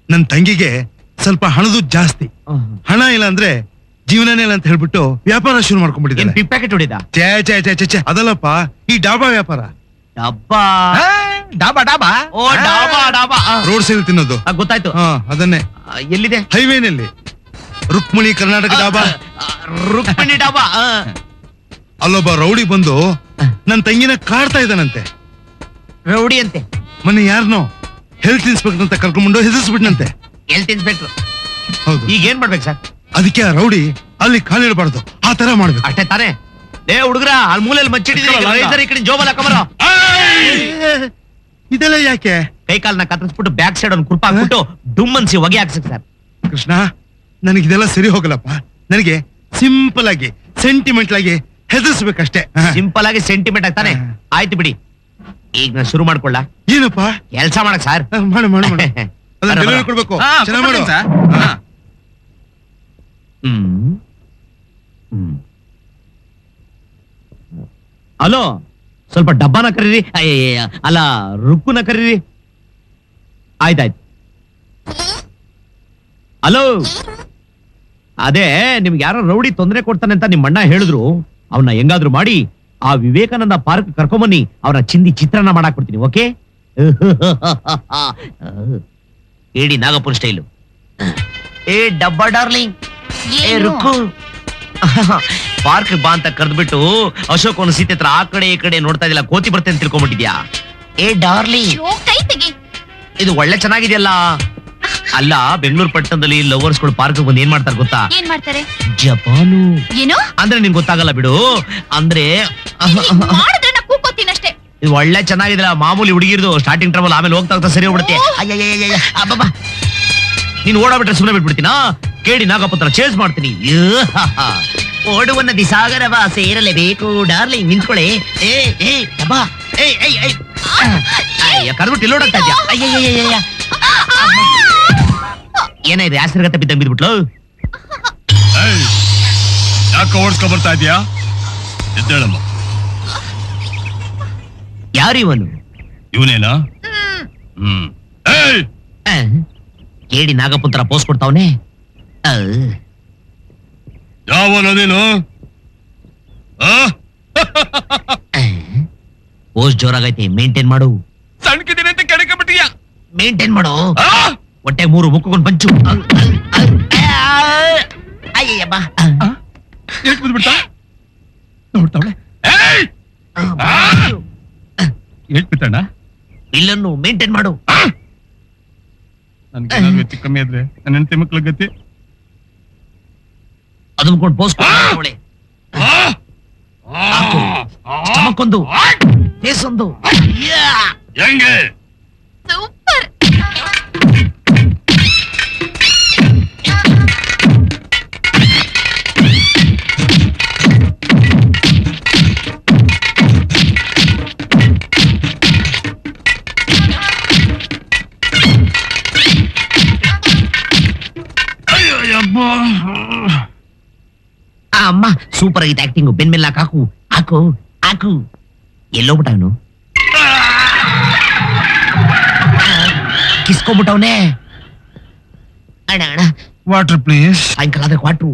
ನನ್ ತಂಗಿಗೆ ಸ್ವಲ್ಪ ಹಣದು ಜಾಸ್ತಿ. ಹಣ ಇಲ್ಲ ಅಂದ್ರೆ ಜೀವನನೇ ಇಲ್ಲ ಅಂತ ಹೇಳ್ಬಿಟ್ಟು ವ್ಯಾಪಾರ ಶುರು ಏನ್ ಮಾಡ್ಕೊಂಡ್ಬಿಟ್ಟಿದ್ದಾನೆ. ಪಿಕ್ ಪ್ಯಾಕೆಟ್ ಹೊಡಿದ? ಛೇ ಛೇ ಛೇ ಛೇ ಛೇ, ಅದಲ್ಲಪ್ಪ, ಈ ಡಾಬಾ ವ್ಯಾಪಾರ. ಡಬ್ಬಾ? ಡಾಬಾ ಡಾಬಾ ಓ ಡಾಬಾ ಡಾಬಾ. ರೋಡ್ ಸೈಡ್ ತಿನ್ನೋದು. ಗೊತ್ತಾಯ್ತು. ಅದನ್ನೇ. ಎಲ್ಲಿದೆ? ಹೈವೇನಲ್ಲಿ ರುಕ್ಮಿಣಿ ಕರ್ನಾಟಕ ಡಾಬಾ. ರುಕ್ಮಿಣಿ ಡಾಬಾ. ಅಲ್ಲೊಬ್ಬ ರೌಡಿ ಬಂದು ನನ್ ತಂಗಿನ ಕಾಡ್ತಾ ಇದ್ದಾನಂತೆ. ರೌಡಿ ಅಂತೆ? ಮೊನ್ನೆ ಯಾರನೋ ಹೆಲ್ತ್ ಇನ್ಸ್ಪೆಕ್ಟರ್ ಅಂತ ಕರ್ಕೊಂಡ್ಬಂದು ಹೆದರ್ಸ್ಬಿಟ್ನಂತೆ. Health inspector? ಹೌದು. ಈಗ ಏನ್ ಮಾಡ್ಬೇಕು ಸರ್? ಅದಕ್ಕೆ ಆ ರೌಡಿ ಅಲ್ಲಿ ಕಾಲಿಡಬಾರ್ದು, ಆ ತರ ಮಾಡ್ಬೇಕು. ಅಷ್ಟೇ ತಾನೇ? ಲೇ ಹುಡುಗ್ರ, ಅಲ್ಲಿ ಮೂಲೆಯಲ್ಲಿ ಮಚ್ಚಿಡಿದ್ರೆ ಈ ಕಡೆ ಜೋಬಲ್ ಹಾಕಬರ. ಇದೆಲ್ಲ ಯಾಕೆ? ಕೈ ಕಾಲನ್ನ ಕತ್ತರಿಸ್ಬಿಟ್ಟು ಬ್ಯಾಕ್ ಸೈಡ್ ಒಂದು ಕುರ್ಪ ಹಾಕ್ಬಿಟ್ಟು ಡುಮ್ ಅನ್ಸಿ ಹೊಗೆ ಹಾಕ್ಸಕ್ ಸರ್. ಕೃಷ್ಣ, ನನಗೆ ಇದೆಲ್ಲ ಸರಿ ಹೋಗಲ್ಲಪ್ಪ. ನನಗೆ ಸಿಂಪಲ್ ಆಗಿ ಸೆಂಟಿಮೆಂಟಲ್ ಆಗಿ ಹೆದರ್ಸ್ಬೇಕಷ್ಟೇ. ಸಿಂಪಲ್ ಆಗಿ ಸೆಂಟಿಮೆಂಟ್ ಆಗ್ತಾನೆ. ಆಯ್ತು ಬಿಡಿ, ಈಗ ನಾನು ಶುರು ಮಾಡ್ಕೊಳ್ಳ. ಏನಪ್ಪ ಕೆಲ್ಸ ಮಾಡಕ್ ಸರ್? ಮಾಡು ಮಾಡು ಮಾಡು. ಅದನ್ನ ಡೆಲಿವರಿ ಕೊಡ್ಬೇಕು. ಚೆನ್ನಾಗ್ ಮಾಡು. ಹಲೋ, ಸ್ವಲ್ಪ ಡಬ್ಬಾನ ಕರೀರಿ. ಅಲ್ಲ, ರುಕ್ಕುನ ಕರೀರಿ. ಆಯ್ತಾಯ್ತು. ಹಲೋ, ಅದೇ ನಿಮ್ಗೆ ಯಾರೋ ರೌಡಿ ತೊಂದರೆ ಕೊಡ್ತಾನೆ ಅಂತ ನಿಮ್ಮ ಅಣ್ಣ ಹೇಳಿದ್ರು. ಅವನ್ನ ಹೆಂಗಾದ್ರು ಮಾಡಿ ಆ ವಿವೇಕಾನಂದ ಪಾರ್ಕ್ ಕರ್ಕೊಂಬನ್ನಿ. ಅವನ ಚಿಂದಿ ಚಿತ್ರಾನ್ನ ಮಾಡಾಕ್ ಕೊಡ್ತೀನಿ. ಓಕೆ? ಹೇಳಿ ನಾಗಪುರ ಸ್ಟೈಲು. ಏ ಡಬ್ಬಾ ಡಾರ್ಲಿಂಗ್, ಏ ರುಕ್ಕು, ಪಾರ್ಕ್ ಬಾ ಅಂತ ಕರೆದ್ಬಿಟ್ಟು ಅಶೋಕ್ ಅವನು ಸೀತೆ ಹತ್ರ ಆ ಕಡೆ ಈ ಕಡೆ ನೋಡ್ತಾ ಇದ್ದಿಲ್ಲ, ಕೋತಿ ಬರ್ತೆ ಅಂತ ತಿಳ್ಕೊಂಡ್ಬಿಟ್ಟಿದ್ಯಾ? ಏ ಡಾರ್ಲಿಂಗ್, ಕೈ ತೆಗಿ. ಇದು ಒಳ್ಳೆ ಚೆನ್ನಾಗಿದೆಯಲ್ಲ. ಅಲ್ಲ, ಬೆಂಗಳೂರು ಪಟ್ಟಣದಲ್ಲಿ ಲವರ್ಸ್ ಗಳು ಪಾರ್ಕ್ ಬಂದು ಏನ್ ಮಾಡ್ತಾರೆ ಗೊತ್ತಾ? ಏನ್ ಮಾಡ್ತಾರೆ? ಜಪಾನು. ಏನು ಅಂದ್ರೆ ನಿಂಗೆ ಗೊತ್ತಾಗಲ್ಲ ಬಿಡು. ಅಂದ್ರೆ ಮಾಡಿದ್ರೆ ನಾ ಕೂಕೋತೀನಷ್ಟೇ. ಇದು ಒಳ್ಳೆ ಚೆನ್ನಾಗಿದೆಲ್ಲ. ಮಾಮೂಲಿ ಹುಡುಗಿರ್ದು ಸ್ಟಾರ್ಟಿಂಗ್ ಟ್ರಬಲ್, ಆಮೇಲೆ ಹೋಗ್ತಾ ಹೋಗ್ತಾ ಸರಿ ಹೋಗ್ಬಿಡುತ್ತೆ. ಅಬ್ಬಬ್ಬಾ, ನೀನ್ ಓಡಾಬಿಟ್ರೆ ಸುಮ್ಮನೆ ಬಿಟ್ಬಿಡ್ತೀನಾ? ಕೇಳಿ ನಾಗಪುತ್ರ ಚೇಂಜ್ ಮಾಡ್ತೀನಿ. ಓಡುವನ್ನ ದಿಸಾಗರವ ಸೇರಲೇಬೇಕು ಡಾರ್ಲಿಂಗ್, ನಿಂತ್ಕೊಳ್ಳಿ. ಏ ಏ ಡಬ್ಬಾ, ಏ ಏ ಏ ಕರ್ಬಿಟ್ಟು ಇಲ್ಲಿ ಓಡಾಡ್ತಾ ಇದ್ಯಾ? ಅಯ್ಯಯ್ಯಯ್ಯ, ಏನಾಯ್ತು? ಆಸರ್ಗತ್ತೆ ಬಿದ್ದಂಗ್ ಬಿದ್ಬಿಟ್ಲು. ಯಾಕೆ ಓಡಿಸ್ಕೊ ಬರ್ತಾ ಇದೀಯಾ? ಎದ್ದೇಳಮ್ಮ. ಯಾರಿವನು? ಇವನೇನಾ? ಕೇಳಿ ನಾಗಪುತ್ರ ಪೋಸ್ ಕೊಡ್ತಾವನೆ. ಯಾವನ ನೀನು? ಪೋಸ್ ಜೋರಾಗೈತೆ, ಮೇಂಟೈನ್ ಮಾಡು. ಸಣ್ಕಿದ್ದೀನಿ ಅಂತ ಕೆಳಗೆ ಬಿಟ್ಟಿಯಾ? ಮೇಂಟೈನ್ ಮಾಡು. ಹೊಟ್ಟೆ 3 ಮುಕ್ಕೊಂಡು ಬಂಚು. ಅಯ್ಯಯ್ಯಬ್ಬಾ, ಎಷ್ಟು ಬಿದ್ಬಿಡ್ತಾ? ನೋಡ್ತಾವಳೆ. ಎಷ್ಟು ಬಿತ್ತಣ್ಣ? ಇಲ್ಲನ್ನು ಮೇಂಟೈನ್ ಮಾಡು. ನನ್ಗೆ ಹೆಚ್ಚು ಕಮ್ಮಿ ಆದ್ರೆ ನನ್ನ ಹೆಂಡತಿ ಮಕ್ಳ ಗತಿ. ಅದು ಮುಕ್ಕೊಂಡು ಪೋಸ್ ಕೊಡ್ತಾವಳೆ. ಸ್ಟಮಕ್ಕೊಂದು, ಫೇಸ್ ಒಂದು. ಹೆಂಗೆ? ಸೂಪರ್. ಅಮ್ಮ ಸೂಪರ್ ಆಗೈತೆ ಆಕ್ಟಿಂಗ್. ಬೆನ್ ಮೇಲೆ ಹಾಕು ಹಾಕು ಹಾಕು. ಎಲ್ಲೋಗ್ಬಿಟ್ಟ ಅವನು? ಕಿಸ್ಕೊಂಡ್ಬಿಟ್ಟವನೇ. ಅಣ್ಣ ಅಣ್ಣ, ವಾಟರ್ ಪ್ಲೀಸ್. ಸಾಯಂಕಾಲ ಆದ್ರೆ ಕ್ವಾಟ್ರು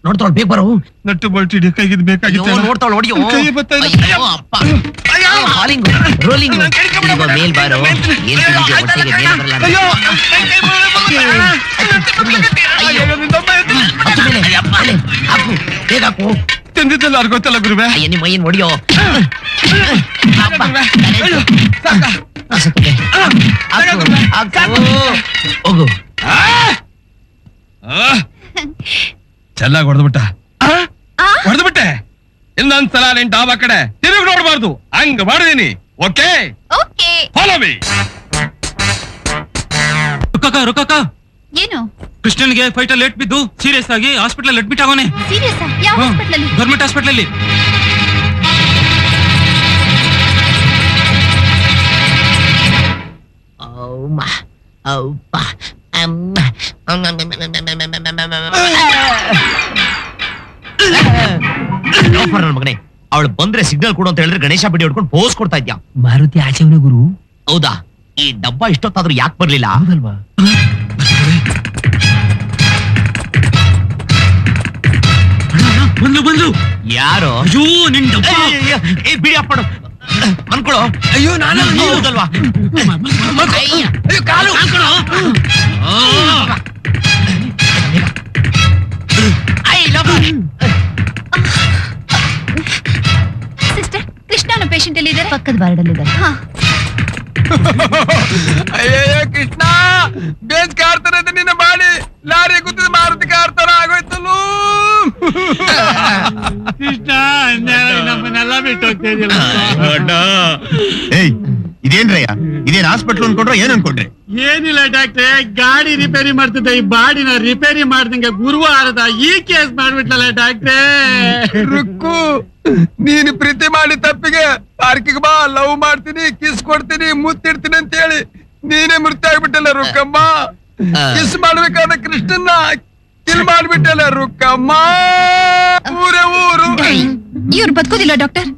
ನೋಡ್ತಾಳ. ಬೇಗ ಬರೋ. ನಟ್ಟು ಬಲ್ಟಿ ಕೈಗಿದ್ ಬೇಕಾಗಿತ್ತು. ನೋಡ್ತಾಳ ಹೊಡಿಯೋ. ಕೈ ಬರ್ತಾ ಇಲ್ಲ. ಅಯ್ಯೋ ಅಪ್ಪ. Howling rolling. ಮೇಲ್ ಬಾರೋ. ಏನ್ ತಿಂದಿದ್ಯಾ ಹೊಟ್ಟೆಗೆ? ಮೇಲ್ ಬರಲ್ಲ. ಅಯ್ಯೋ ಹಾಕು, ಬೇಗ ಹಾಕು. ತಿಂದಿದ್ದಲ್ಲ ಅವ್ರಿಗೆ ಗೊತ್ತಲ್ಲ ಗುರುವೆ. ಅಯ್ಯ ನಿಮ್ಮ ಮೈನ್ ಹೊಡಿಯೋ. ಹೋಗು. ಚೆನ್ನಾಗಿ ಹೊಡೆದ್ಬಿಟ್ಟ. ಹೊಡೆದ್ಬಿಟ್ಟೆ. ಇನ್ನೊಂದ್ಸಲ ನಿನ್ ಡಾಬಾ ಕಡೆ ತಿರುಗಿ ನೋಡ್ಬಾರ್ದು. ಹಂಗ ಮಾಡಿದೀನಿ. Okay, okay. Follow me. ರುಕ್ಕಕ್ಕ, ಏನು? ಕೃಷ್ಣನ್ಗೆ ಫೈಟ್ ಲೇಟ್ ಬಿದ್ದು ಸೀರಿಯಸ್ ಆಗಿ ಹಾಸ್ಪಿಟಲ್ ಅಡ್ಮಿಟ್ ಆಗೋನೆ. ಸೀರಿಯಸ್? ಯಾವ ಹಾಸ್ಪಿಟಲ್ ಅಲ್ಲಿ? ಗೌರ್ಮೆಂಟ್ ಹಾಸ್ಪಿಟಲ್ ಅಲ್ಲಿ. ಮಗನೇ, ಅವಳು ಬಂದ್ರೆ ಸಿಗ್ನಲ್ ಕೊಡು ಅಂತ ಹೇಳಿದ್ರೆ ಗಣೇಶ ಬಿಡಿ ಹೊಡ್ಕೊಂಡು ಪೋಸ್ ಕೊಡ್ತಾ ಇದ್ಯಾ. ಮಾರುತಿ ಆಚೆವನೇ ಗುರು. ಹೌದಾ? ಈ ಡಬ್ಬ ಇಷ್ಟೊತ್ತಾದ್ರೂ ಯಾಕೆ ಬರ್ಲಿಲ್ಲ? ಹೌದಲ್ವಾ? ಬಂದು ಯಾರು? ಅಯ್ಯೋ ನಿನ್ ಡಬ್ಬ. ಬಿಡಿ ಅಪ್ಪಡು ಅನ್ಕೊಳು. ಅಯ್ಯೋ ನಾನು ಹೌದಲ್ವಾ? ಅಯ್ಯೋ ಕಾಲು ಸಿಸ್ಟರ್, ಕೃಷ್ಣನ ಪೇಷಂಟ್ ಎಲ್ಲಿ ಇದ್ದಾರೆ? ಪಕ್ಕದ ವಾರ್ಡಲ್ಲಿದ್ದಾರೆ. ಅಯ್ಯಯ್ಯೋ ಕೃಷ್ಣ, ಬೇಸ್ ಕಾರ್ತಾರ ನಿನ್ನ ಮಾಡಿ ಲಾರಿ ಕೂತಿದ ಮಾರುತಿ ಕಾರ್ತಾರ ಆಗೋಯ್ತಲ್ಲೂ. ಕೃಷ್ಣ ನಮ್ಮನ್ನೆಲ್ಲ ಬಿಟ್ಟು ಹೋಗ್ತಿದ್ಯಲ್ಲ. ಏಯ್ ಇದೇನ್ರಯ್ಯ, ಇದೇನ್ ಹಾಸ್ಪಿಟ್ಲ್ ಅನ್ಕೊಂಡ್ರೆ ಏನ್ ಅನ್ಕೊಂಡ್ರಿ? ಏನಿಲ್ಲ ಡಾಕ್ಟ್ರೆ, ಗಾಡಿ ರಿಪೇರಿ ಮಾಡ್ತಿದ್ದ ಈ ಬಾಡಿನ ರಿಪೇರಿ ಮಾಡ್ದಂಗೆ ಗುರುವಾರದ ಈ ಕೇಸ್ ಮಾಡ್ಬಿಟ್ಲಲ್ಲ ಡಾಕ್ಟ್ರೆ. ರುಕ್ಕು, ನೀನು ಪ್ರೀತಿ ಮಾಡಿ ತಪ್ಪಿಗೆ ಪಾರ್ಕಿಗೆ ಬಾ, ಲವ್ ಮಾಡ್ತೀನಿ, ಕಿಸ್ ಕೊಡ್ತೀನಿ, ಮುತ್ತಿಡ್ತೀನಿ ಅಂತ ಹೇಳಿ ನೀನೇ ಮೃತ್ಯ ಆಗ್ಬಿಟ್ಟಲ್ಲ ರುಕ್ಕಮ್ಮ. ಕಿಸ್ ಮಾಡ್ಬೇಕಾದ ಕೃಷ್ಣನ್ನ ಕಿಲ್ ಮಾಡ್ಬಿಟ್ಟಲ್ಲ ರುಕ್ಕಮ್ಮ. ಊರೇ ಊರು. ಇವ್ರು ಬದುಕೋದಿಲ್ಲ ಡಾಕ್ಟರ್.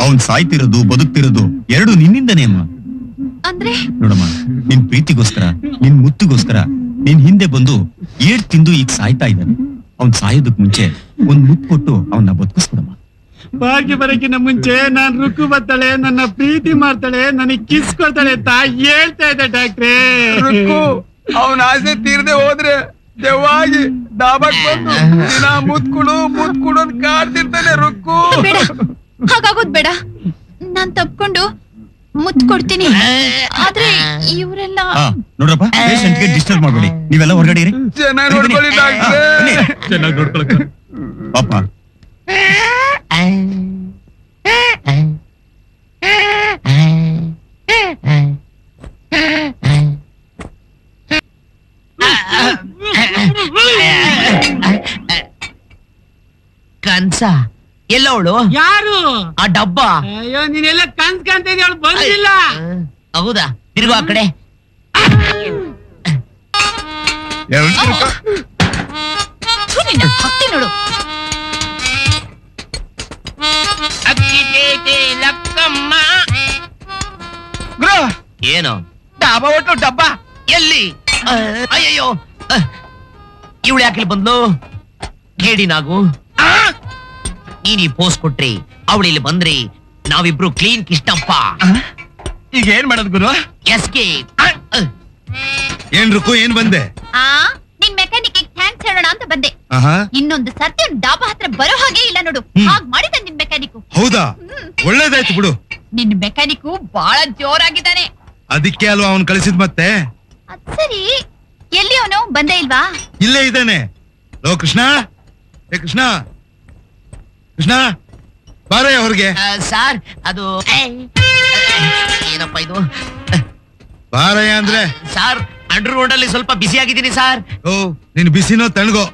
ಅವ್ನ್ ಸಾಯ್ತಿರೋದು ಬದುಕ್ತಿರೋದು ಎರಡು ನಿನ್ನಿಂದನೇ ಅಮ್ಮ. ಅಂದ್ರೆ ನೋಡಮ್ಮ, ನಿನ್ ಪ್ರೀತಿಗೋಸ್ಕರ, ನಿನ್ ಮುತ್ತಿಗೋಸ್ಕರ ನಿನ್ ಹಿಂದೆ ಬಂದು ಏಡ್ ತಿಂದು ಈಗ ಸಾಯ್ತಾ ಇದ್ದಾನೆ. ಅವ್ನ್ ಸಾಯೋದಕ್ ಮುಂಚೆ ಒಂದ್ ಮುತ್ತು ಕೊಟ್ಟು ಅವನ್ನ ಬದುಕಿಸ್ಕೊಡಮ್ಮ. ಭಾಗ್ಯ ಬರಕ್ಕಿಂತ ಮುಂಚೆ ನಾನ್ ರುಕ್ಕು ಬರ್ತಾಳೆ, ನನ್ನ ಪ್ರೀತಿ ಮಾಡ್ತಾಳೆ, ನನಗ್ ಕಿಸ್ ಕೊಡ್ತಾಳೆ ಅಂತ ಹೇಳ್ತಾ ಇದ್ದೆ ಡಾಕ್ಟ್ರೆ. ರುಕ್ಕು, ಅವನ ಆಸೆ ತೀರದೆ ಹೋದ್ರೆ ದೆವ್ವಾಗಿ ಡಾಬಾಕ್ ಬಂದು ದಿನ ಮುತ್ಕೊಡು ಮುತ್ಕೊಡು ಅಂತ ಕಾಡ್ತಿರ್ತಾನೆ ರುಕ್ಕು. ಬೇಡ, ಹಾಗಾಗೋದ್ ಬೇಡ. ನಾನ್ ತಪ್ಕೊಂಡು ಮುತ್ ಕೊಡ್ತೀನಿ. ಆದ್ರೆ ಇವರೆಲ್ಲ ನೋಡ್ರಪ್ಪ, ಪೇಷಂಟ್ಗೆ ಡಿಸ್ಟರ್ಬ್ ಮಾಡ್ಬೇಡಿ, ನೀವೆಲ್ಲ ಹೊರಗಡೆ ಇರಿ. ಚೆನ್ನಾಗಿ ನೋಡ್ಕೊಳ್ಳಿ ಡಾಕ್ಟ್ರೆ. ಚೆನ್ನಾಗಿ ನೋಡ್ಕೊಳಕ ಪಾಪ. ಕನ್ಸ ಎಲ್ಲವಳು? ಯಾರು? ಆ ಡಬ್ಬ. ಅಯ್ಯೋ ನೀನೆಲ್ಲ ಕನ್ಸ್ ಕಾಣ್ತಿದ್ಯ, ಅವಳು ಬಂದಿಲ್ಲ. ಹೌದಾ? ತಿರುಗು ಆ ಕಡೆ. ಥು, ನಿನ್ನ ಭಕ್ತಿ ನೋಡು. ಗುರು, ಏನು? ಡಾಬಾ ಒಟ್ಟು ಡಬ್ಬ ಎಲ್ಲಿ? ಅಯ್ಯಯ್ಯೋ, ಇವಳು ಯಾಕೆ ಬಂದ್ಲು? ಹೇಳಿ ನಾಗು, ನೀನ್ ಈ ಪೋಸ್ ಕೊಟ್ರಿ, ಅವಳು ಇಲ್ಲಿ ಬಂದ್ರಿ, ನಾವಿಬ್ರು ಕ್ಲೀನ್ ಕಿಷ್ಟಪ್ಪ. ಈಗ ಏನ್ ಮಾಡೋದು ಗುರು? ಎಸ್ಕೆ ಏನ್ ರುಕು, ಏನ್ ಬಂದೆ? ಆ ನಿನ್ ಮೆಕ್ಯಾನಿಕ್ ಥ್ಯಾಂಕ್ಸ್ ಹೇಳೋಣ ಅಂತ ಬಂದೆ. ಆಹಾ, ಇನ್ನೊಂದು ಸರ್ತಿ ಅವ್ನ್ ಡಾಬಾ ಹತ್ರ ಬರೋ ಹಾಗೆ ಇಲ್ಲ ನೋಡು. ಹಾಗ್ ಮಾಡಿದ ನಿನ್ ಮೆಕ್ಯಾನಿಕ್. ಹೌದಾ? ಒಳ್ಳೇದಾಯ್ತು ಬಿಡು. ನಿನ್ ಮೆಕ್ಯಾನಿಕ್ ಬಹಳ ಜೋರಾಗಿದ್ದಾನೆ. ಅದಕ್ಕೆ ಅಲ್ವಾ ಅವನ್ ಕಳಿಸಿದ್ ಮತ್ತೆ. ಅದ್ ಸರಿ, ಎಲ್ಲಿ ಅವನು? ಬಂದೇ ಇಲ್ವಾ? ಇಲ್ಲೇ ಇದ್ದಾನೆ. ಲೋ ಕೃಷ್ಣ, ಏ ಕೃಷ್ಣ, ಕೃಷ್ಣ ಬಾರಯ್ಯ ಹೊರಗೆ. ಸಾರ್, ಅದು ಏನಪ್ಪ ಇದು? ಬಾರಯ್ಯ ಅಂದ್ರೆ. ಸಾರ್, ಅಂಡರ್ ರೋಡ್ ಅಲ್ಲಿ ಸ್ವಲ್ಪ ಬಿಸಿ ಆಗಿದ್ದೀನಿ ಸಾರ್. ಓ, ನೀನ್ ಬಿಸಿನೋ ತಣ್ಣಗೋ,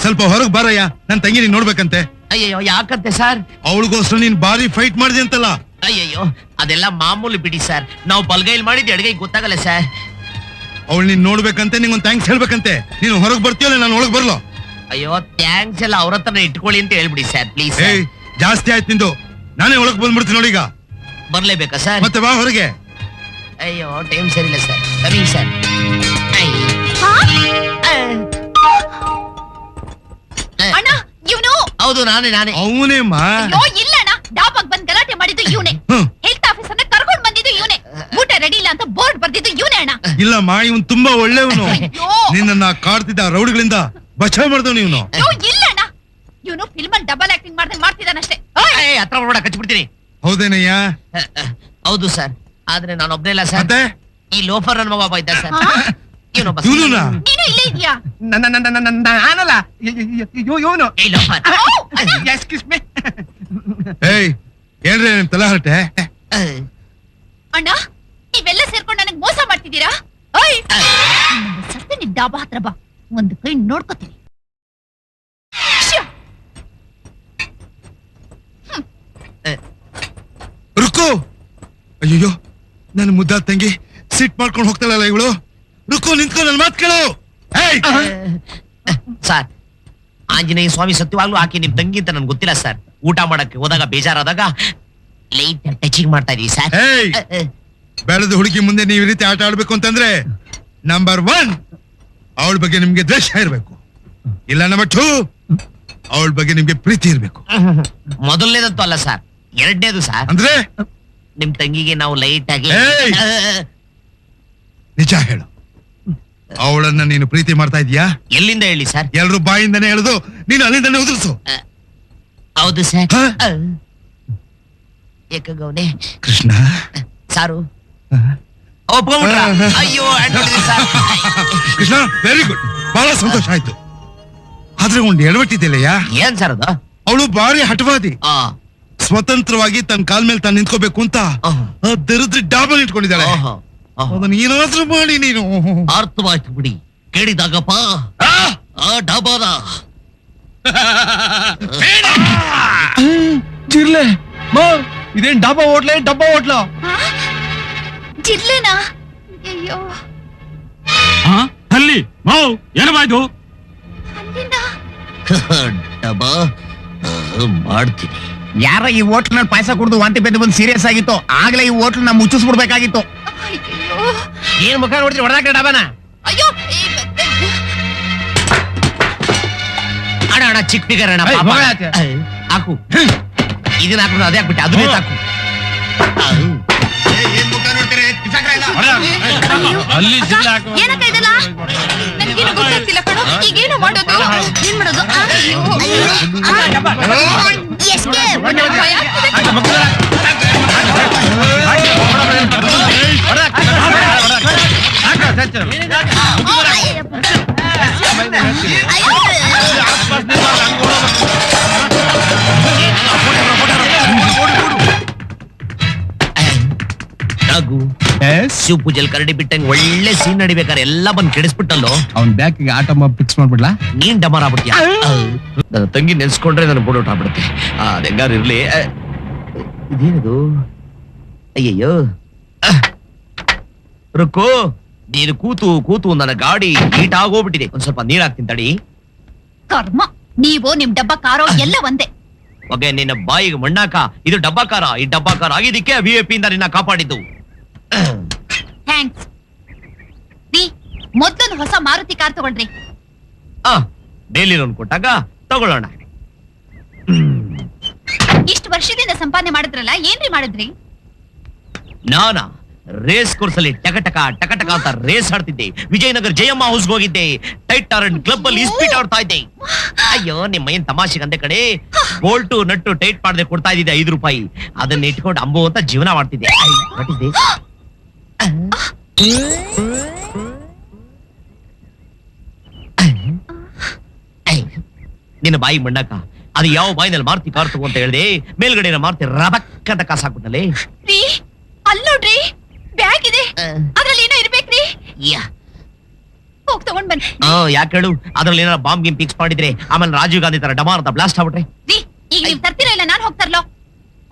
ಸ್ವಲ್ಪ ಹೊರಗ್ ಬಾರಯ್ಯ. ನನ್ ತಂಗಿ ನೀನ್ ನೋಡ್ಬೇಕಂತೆ. ಅಯ್ಯಯ್ಯೋ, ಯಾಕಂತೆ ಸರ್? ಅವಳಿಗೋಸ್ಕರ ನೀನ್ ಬಾರಿ ಫೈಟ್ ಮಾಡಿದೆ ಅಂತಲ್ಲ. ಅಯ್ಯಯ್ಯೋ, ಅದೆಲ್ಲ ಮಾಮೂಲಿ ಬಿಡಿ ಸರ್. ನಾವು ಬಲ್ಗೈಲ್ ಮಾಡಿದ್ದು ಎಡಗೈ ಗೊತ್ತಾಗಲ್ಲ ಸರ್. ಅವಳು ನೀನ್ ನೋಡ್ಬೇಕಂತೆ, ನಿಂಗೊಂದ್ ಥ್ಯಾಂಕ್ಸ್ ಹೇಳ್ಬೇಕಂತೆ. ನೀನು ಹೊರಗ್ ಬರ್ತೀಯಲ್ಲ, ನಾನು ಒಳಗ್ ಬರ್ಲೋ? ಅಯ್ಯೋ, ಥ್ಯಾಂಕ್ಸ್ ಎಲ್ಲ ಅವ್ರ ಹತ್ರನೇ ಇಟ್ಕೊಳ್ಳಿ ಅಂತ ಹೇಳ್ಬಿಡಿ ಸರ್, ಪ್ಲೀಸ್. ಏಯ್, ಜಾಸ್ತಿ ಆಯ್ತು ನಿಂದು. ನಾನೇ ಒಳಗ್ ಬಂದ್ಬಿಡ್ತೀನಿ ನೋಡೀಗ. ಬರ್ಲೇಬೇಕಾ ಸರ್? ಮತ್ತೆ ಬಾ ಹೊರಗೆ. ಅಯ್ಯೋ, ಟೈಮ್ ಸರಿ ಇಲ್ಲ ಸರ್. Coming sir. ಅಣ್ಣ, ಇವನು. ಹೌದು, ನಾನೇ. ಅವನೇಮ್ಮ. ಅಯ್ಯೋ ಇಲ್ಲ ಅಣ್ಣ, ಡಾಬಾಗ್ ಬಂದ್ ಗಲಾಟೆ ಮಾಡಿದ್ದು ಇವನೇ. ಹೆಲ್ತ್ ಆಫೀಸರ್ನ ಕರ್ಕೊಂಡ್ ಬಂದಿದ್ದು ಇವನೇ. ಊಟ ರೆಡಿ ಇಲ್ಲ ಅಂತ ಬೋರ್ಡ್ ಬರ್ದಿದ್ದು ಇವನೇ ಅಣ್ಣ. ಇಲ್ಲಮ್ಮ, ಇವನ್ ತುಂಬಾ ಒಳ್ಳೆಯವನು. ಅಯ್ಯೋ. ನಿನ್ನ ಕಾಡ್ತಿದ್ದ ರೌಡಿಗಳಿಂದ ಬಚಾವ್ ಮಾಡ್ದವನು ಇವನು. ಅಯ್ಯೋ ಇಲ್ಲ ಅಣ್ಣ, ಇವನು ಫಿಲ್ಮ್ ಅಲ್ಲಿ ಡಬಲ್ ಆಕ್ಟಿಂಗ್ ಮಾಡ್ದಂಗ್ ಮಾಡ್ತಿದ್ದಾನಷ್ಟೇ. ಹತ್ರ ನೋಡ ಕಚ್ಬಿಡ್ತೀನಿ. ಹೌದೇನಯ್ಯ? ಹೌದು ಸರ್, ಆದ್ರೆ ನಾನು ಒಬ್ನೇ ಇಲ್ಲ ಸರ್. ಮತ್ತೆ ಈ ಲೋಫರ್ ನನ್ನ ಮಗ ಒಬ್ಬ ಇದ್ದ ಸರ್. ಇವನೊಬ್ಬ ಇವನುನಾ? ನೀನು ಇಲ್ಲೇ ಇದೆಯಾ? ನಾನಲ್ಲ ಇವನು. ಈ ಲೋಫರ್. ಏಯ್, ಏನ್ರಿ ನಿಮ್ ತಲೆ ಹರಟೆ? ಅಣ್ಣ, ನೀವೆಲ್ಲ ಸೇರ್ಕೊಂಡು ನನಗೆ ಮೋಸ ಮಾಡ್ತಿದ್ದೀರಾ? ಸತ್ಯ ನಿನ್ ಡಾಬಾ ಹತ್ರ ಬಾ, ಒಂದು ಕೈ ನೋಡ್ಕೋತೀನಿ. ರುಕು. ಅಯ್ಯೋ, ನನ್ನ ಮುದ್ದಾದ ತಂಗಿ ಸಿಟ್ ಮಾಡ್ಕೊಂಡು ಹೋಗ್ತಾಳಲ್ಲ ಇವಳು. ರುಕ್ಕು ನಿಂತ್ಕೊ, ನನ್ ಮಾತ್ ಕೇಳು. ಏಯ್! ಸರ್, ಆಂಜನೇಯ ಸ್ವಾಮಿ ಸತ್ಯವಾಗ್ಲೂ ಆಕೆ ನಿಮ್ ತಂಗಿ ಅಂತ ನನ್ಗೆ ಗೊತ್ತಿಲ್ಲ ಸರ್. ಊಟ ಮಾಡಕ್ಕೆ ಹೋದಾಗ ಬೇಜಾರಾದಾಗ ಲೈಟ್ ಟಚಿಂಗ್ ಮಾಡ್ತಾ ಇದೀವಿ ಸರ್. ಏಯ್! ಬೆಳೆದ ಹುಡುಗಿ ಮುಂದೆ ನೀವು ಈ ರೀತಿ ಆಟ ಆಡ್ಬೇಕು ಅಂತಂದ್ರೆ ನಂಬರ್ 1 ಅವಳ ಬಗ್ಗೆ ನಿಮ್ಗೆ ದ್ವೇಷ ಇರ್ಬೇಕು. ಇಲ್ಲ ನಂಬರ್ 2 ಅವಳ ಬಗ್ಗೆ ನಿಮ್ಗೆ ಪ್ರೀತಿ ಇರ್ಬೇಕು. ಮೊದಲನೇದಂತೂ ಅಲ್ಲ ಸರ್, ಎರಡನೇದು ಸರ್. ಅಂದ್ರೆ ನಿಮ್ ತಂಗಿಗೆ ನಾವು ಲೈಟ್ ಆಗಿ ಏಯ್! ನಿಜ ಹೇಳು, ಅವಳನ್ನ ನೀನು ಪ್ರೀತಿ ಮಾಡ್ತಾ ಇದೀಯಾ? ಎಲ್ಲಿಂದ ಹೇಳಿ ಸರ್? ಎಲ್ರು ಬಾಯಿಂದಾನೆ ಹೇಳುದು, ನೀನು ಅಲ್ಲಿಂದಾನೆ ಉದುರಿಸು. ಹೌದು ಸರ್. ಹ? ಏಕಗೌನೆ ಕೃಷ್ಣ, ಸಾರು ಒಪ್ಕೊಂಡ್ಬಿಟ್ರಾ? ಅಯ್ಯೋ ಅಡ್ಡೋಡಿದೆ ಸರ್. ಕೃಷ್ಣ, ವೆರಿ ಗುಡ್, ಬಹಳ ಸಂತೋಷ ಆಯ್ತು. ಆದ್ರೆ ಒಂದು ಎಡವಟ್ಟಿದೆಯಲ್ಲಯ್ಯ, ಏನ್ ಸರ್ ಅದು? ಅವಳು ಭಾರಿ ಹಠವಾದಿ. ಆ, ಸ್ವತಂತ್ರವಾಗಿ ತನ್ನ ಕಾಲ್ ಮೇಲೆ ತಾನು ನಿಂತ್ಕೋಬೇಕು ಅಂತ ಆಹ್. ಆ ದರಿದ್ರ ಡಾಬಲ್ ಇಟ್ಕೊಂಡಿದ್ದಾಳೆ. ಆಹಾ, ಆಹಾ. ಅದನ್ನ ಏನಾದ್ರೂ ಮಾಡಿ ನೀನು. ಅರ್ಥವಾಯ್ತು ಬಿಡಿ. ಕೇಳಿದಾಗಪ್ಪ ಆ ಡಾಬಾದ ಜಿರ್ಲೆ ಮಾ, ಇದೇನ್ ಡಬ್ಬಾ ಹೋಟ್ಲೆ? ಡಬ್ಬಾ ಹೋಟ್ಲ? ಜಿರ್ಲೆನಾ? ಅಯ್ಯೋ, ಅಲ್ಲಿ ಮಾವ್ ಏನವಾಯ್ತು? ಅಲ್ಲಿಂದ ಡಬಾ ಮಾಡ್ತೀನಿ. ಯಾರ ಈ ಹೋಟ್ಲ್ ನಲ್ಲಿ ಪಾಯಸ ಕುಡಿದು ವಾಂತಿ ಬೆದ್ದು ಬಂದು ಸೀರಿಯಸ್ ಆಗಿತ್ತು. ಆಗ್ಲೇ ಈ ಹೋಟ್ಲ್ ನಾ ಮುಚ್ಚಿಸ್ಬಿಡ್ಬೇಕಾಗಿತ್ತು. ಅಯ್ಯೋ, ಏನ್ ಮುಖ ನೋಡ್ತೀರಿ ಹೊಡೆದಾಕ ಡಬನ? ಅಯ್ಯೋ, ಅಣ್ಣ ಅಣ್ಣ, ಚಿಕ್ಕ ಫಿಗರ್ ಅಣ್ಣ, ಏಯ್, ಪಾಪ. ಮಗ ಯಾಕೆ? ಹಾಕು. ಇದನ್ನ ಹಾಕು, ಅದೇ ಹಾಕ್ಬಿಟ್ಟೆ, ಅದನ್ನೇ ಸಾಕು. ಅಲ್ಲಿ ಜಿರ್ಲೆ ಹಾಕು. ಏನಕ್ಕ ಇದೆಲ್ಲ? ನನ್ಗೇನು ಗೊತ್ತಾಗ್ತಿಲ್ಲ ಕಣೋ. ಈಗೇನು ಮಾಡೋದು? ಏನ್ ಮಾಡೋದು? ಅಯ್ಯೋ, escape. ಭಯ ಆಗ್ತಿದೆ. ರಘು, ಶಿವ ಪೂಜೆಲ್ ಕರಡಿ ಬಿಟ್ಟಂಗ್ ಒಳ್ಳೆ ಸೀನ್ ನಡಿಬೇಕಾರೆ ಎಲ್ಲ ಬಂದ್ ಕೆಡಿಸ್ಬಿಟ್ಟಲ್ಲೋ. ಅವ್ನ್ ಬ್ಯಾಕಿಗೆ ಆಟ ಫಿಕ್ಸ್ ಮಾಡ್ಬಿಡ್ಲಾ? ನೀನ್ ಡಮರ್ ಆಗ್ಬಿಡ್ತೀಯ. ನನ್ನ ತಂಗಿ ನೆನ್ಸ್ಕೊಂಡ್ರೆ ನನ್ನ ಬೋಡೋಟ್ ಆಗ್ಬಿಡುತ್ತೆ. ಅದೆಂಗಾರು ಇರ್ಲಿ. ಇದೇನದು? ಅಯ್ಯಯ್ಯೋ, ರುಕ್ಕು, ನೀನು ಕೂತು ಕೂತು ನನ್ನ ಗಾಡಿ ಹೀಟ್ ಆಗೋಗ್ಬಿಟ್ಟಿದೆ. ಒಂದ್ ಸ್ವಲ್ಪ ನೀರ್ ಹಾಕ್ತೀನಿ ತಡಿ. ಕರ್ಮ, ನೀವು ನಿಮ್ ಡಬ್ಬ ಕಾರೋ ಎಲ್ಲ ಒಂದೇ. ಓಕೆ, ನಿನ್ನ ಬಾಯಿಗೆ ಮಣ್ಣಾಕ. ಇದು ಡಬ್ಬಾಕಾರ. ಈ ಡಬ್ಬಾಕಾರ ಆಗಿದ್ದಕ್ಕೆ VIP ಇಂದ ನಿನ್ನ ಕಾಪಾಡಿದ್ದು. ಥ್ಯಾಂಕ್ಸ್ ರೀ. ಮೊದ್ಲೊಂದು ಹೊಸ ಮಾರುತಿ ಕಾರ್ ತಗೊಳ್ರಿ. ಡೈಲಿ ಲೋನ್ ಕೊಟ್ಟಾಗ ತಗೊಳ್ಳೋಣ. ಇಷ್ಟು ವರ್ಷದಿಂದ ಸಂಪಾದನೆ ಮಾಡಿದ್ರಲ್ಲ, ಏನ್ರಿ ಮಾಡಿದ್ರಿ? ನಾನಾ ರೇಸ್ ಕೋರ್ಸ್ ಅಲ್ಲಿ ಟಕಟಕ ಟಕಟಕ ಅಂತ ರೇಸ್ ಆಡ್ತಿದ್ದೆ. ವಿಜಯನಗರ ಜಯಮ್ಮ ಹೌಸ್ಗೆ ಹೋಗಿದ್ದೆ. ಟೈಟ್ ಟಾರೆಂಟ್ ಕ್ಲಬ್ ಅಲ್ಲಿ ಸ್ಪೀಡ್ ಆಡ್ತಾ ಇದ್ದೆ. ಅಯ್ಯೋ, ನಿಮ್ಮ ಏನ್ ತಮಾಷೆಗೆ ಅಂದೆ ಕಡೆ. ಬೋಲ್ಟು ನಟ್ಟು ಟೈಟ್ ಮಾಡದೆ ಕೊಡ್ತಾ ಇದ್ದಿದ್ದೆ 5 ರೂಪಾಯಿ. ಅದನ್ನ ಇಟ್ಕೊಂಡು ಅಂಬು ಅಂತ ಜೀವನ ಮಾಡ್ತಿದ್ದೆ. What is this? ನಿನ್ನ ಬಾಯಿ ಮಣ್ಣಾಕ. ಅದು ಯಾವ ಬಾಯಿನಲ್ಲಿ ಮಾರ್ತಿ ಕಾರ್ ತಗೋ ಅಂತ ಹೇಳಿದೆ. ಮೇಲ್ಗಡೆ ಮಾರ್ತಿ ರಬಕ್ ಅಂತ ಕಾಸು ಹಾಕ್ಬಿಟ್ಟಲೆ. ರೀ, ಅಲ್ ನೋಡ್ರಿ, ಬ್ಯಾಗ್ ಇದೆ. ಅದ್ರಲ್ಲಿ ಏನೋ ಇರ್ಬೇಕ್ರಿ. ಹೋಗ್ ತಗೊಂಡ್ ಬನ್ನಿ. ಯಾಕೆ ಹೇಳು? ಅದ್ರಲ್ಲಿ ಏನಾರ ಬಾಂಬ್ ಗಿಮ್ ಫಿಕ್ಸ್ ಮಾಡಿದ್ರೆ ಆಮೇಲೆ ರಾಜೀವ್ ಗಾಂಧಿ ತರ ಡಮಾರ್ ಅಂತ ಬ್ಲಾಸ್ಟ್ ಆಗ್ಬಿಟ್ರೆ. ರೀ, ಈಗ ನೀವ್ ತರ್ತೀರಾ ಇಲ್ಲ ನಾನ್ ಹೋಗ್ತಾರಲೋ?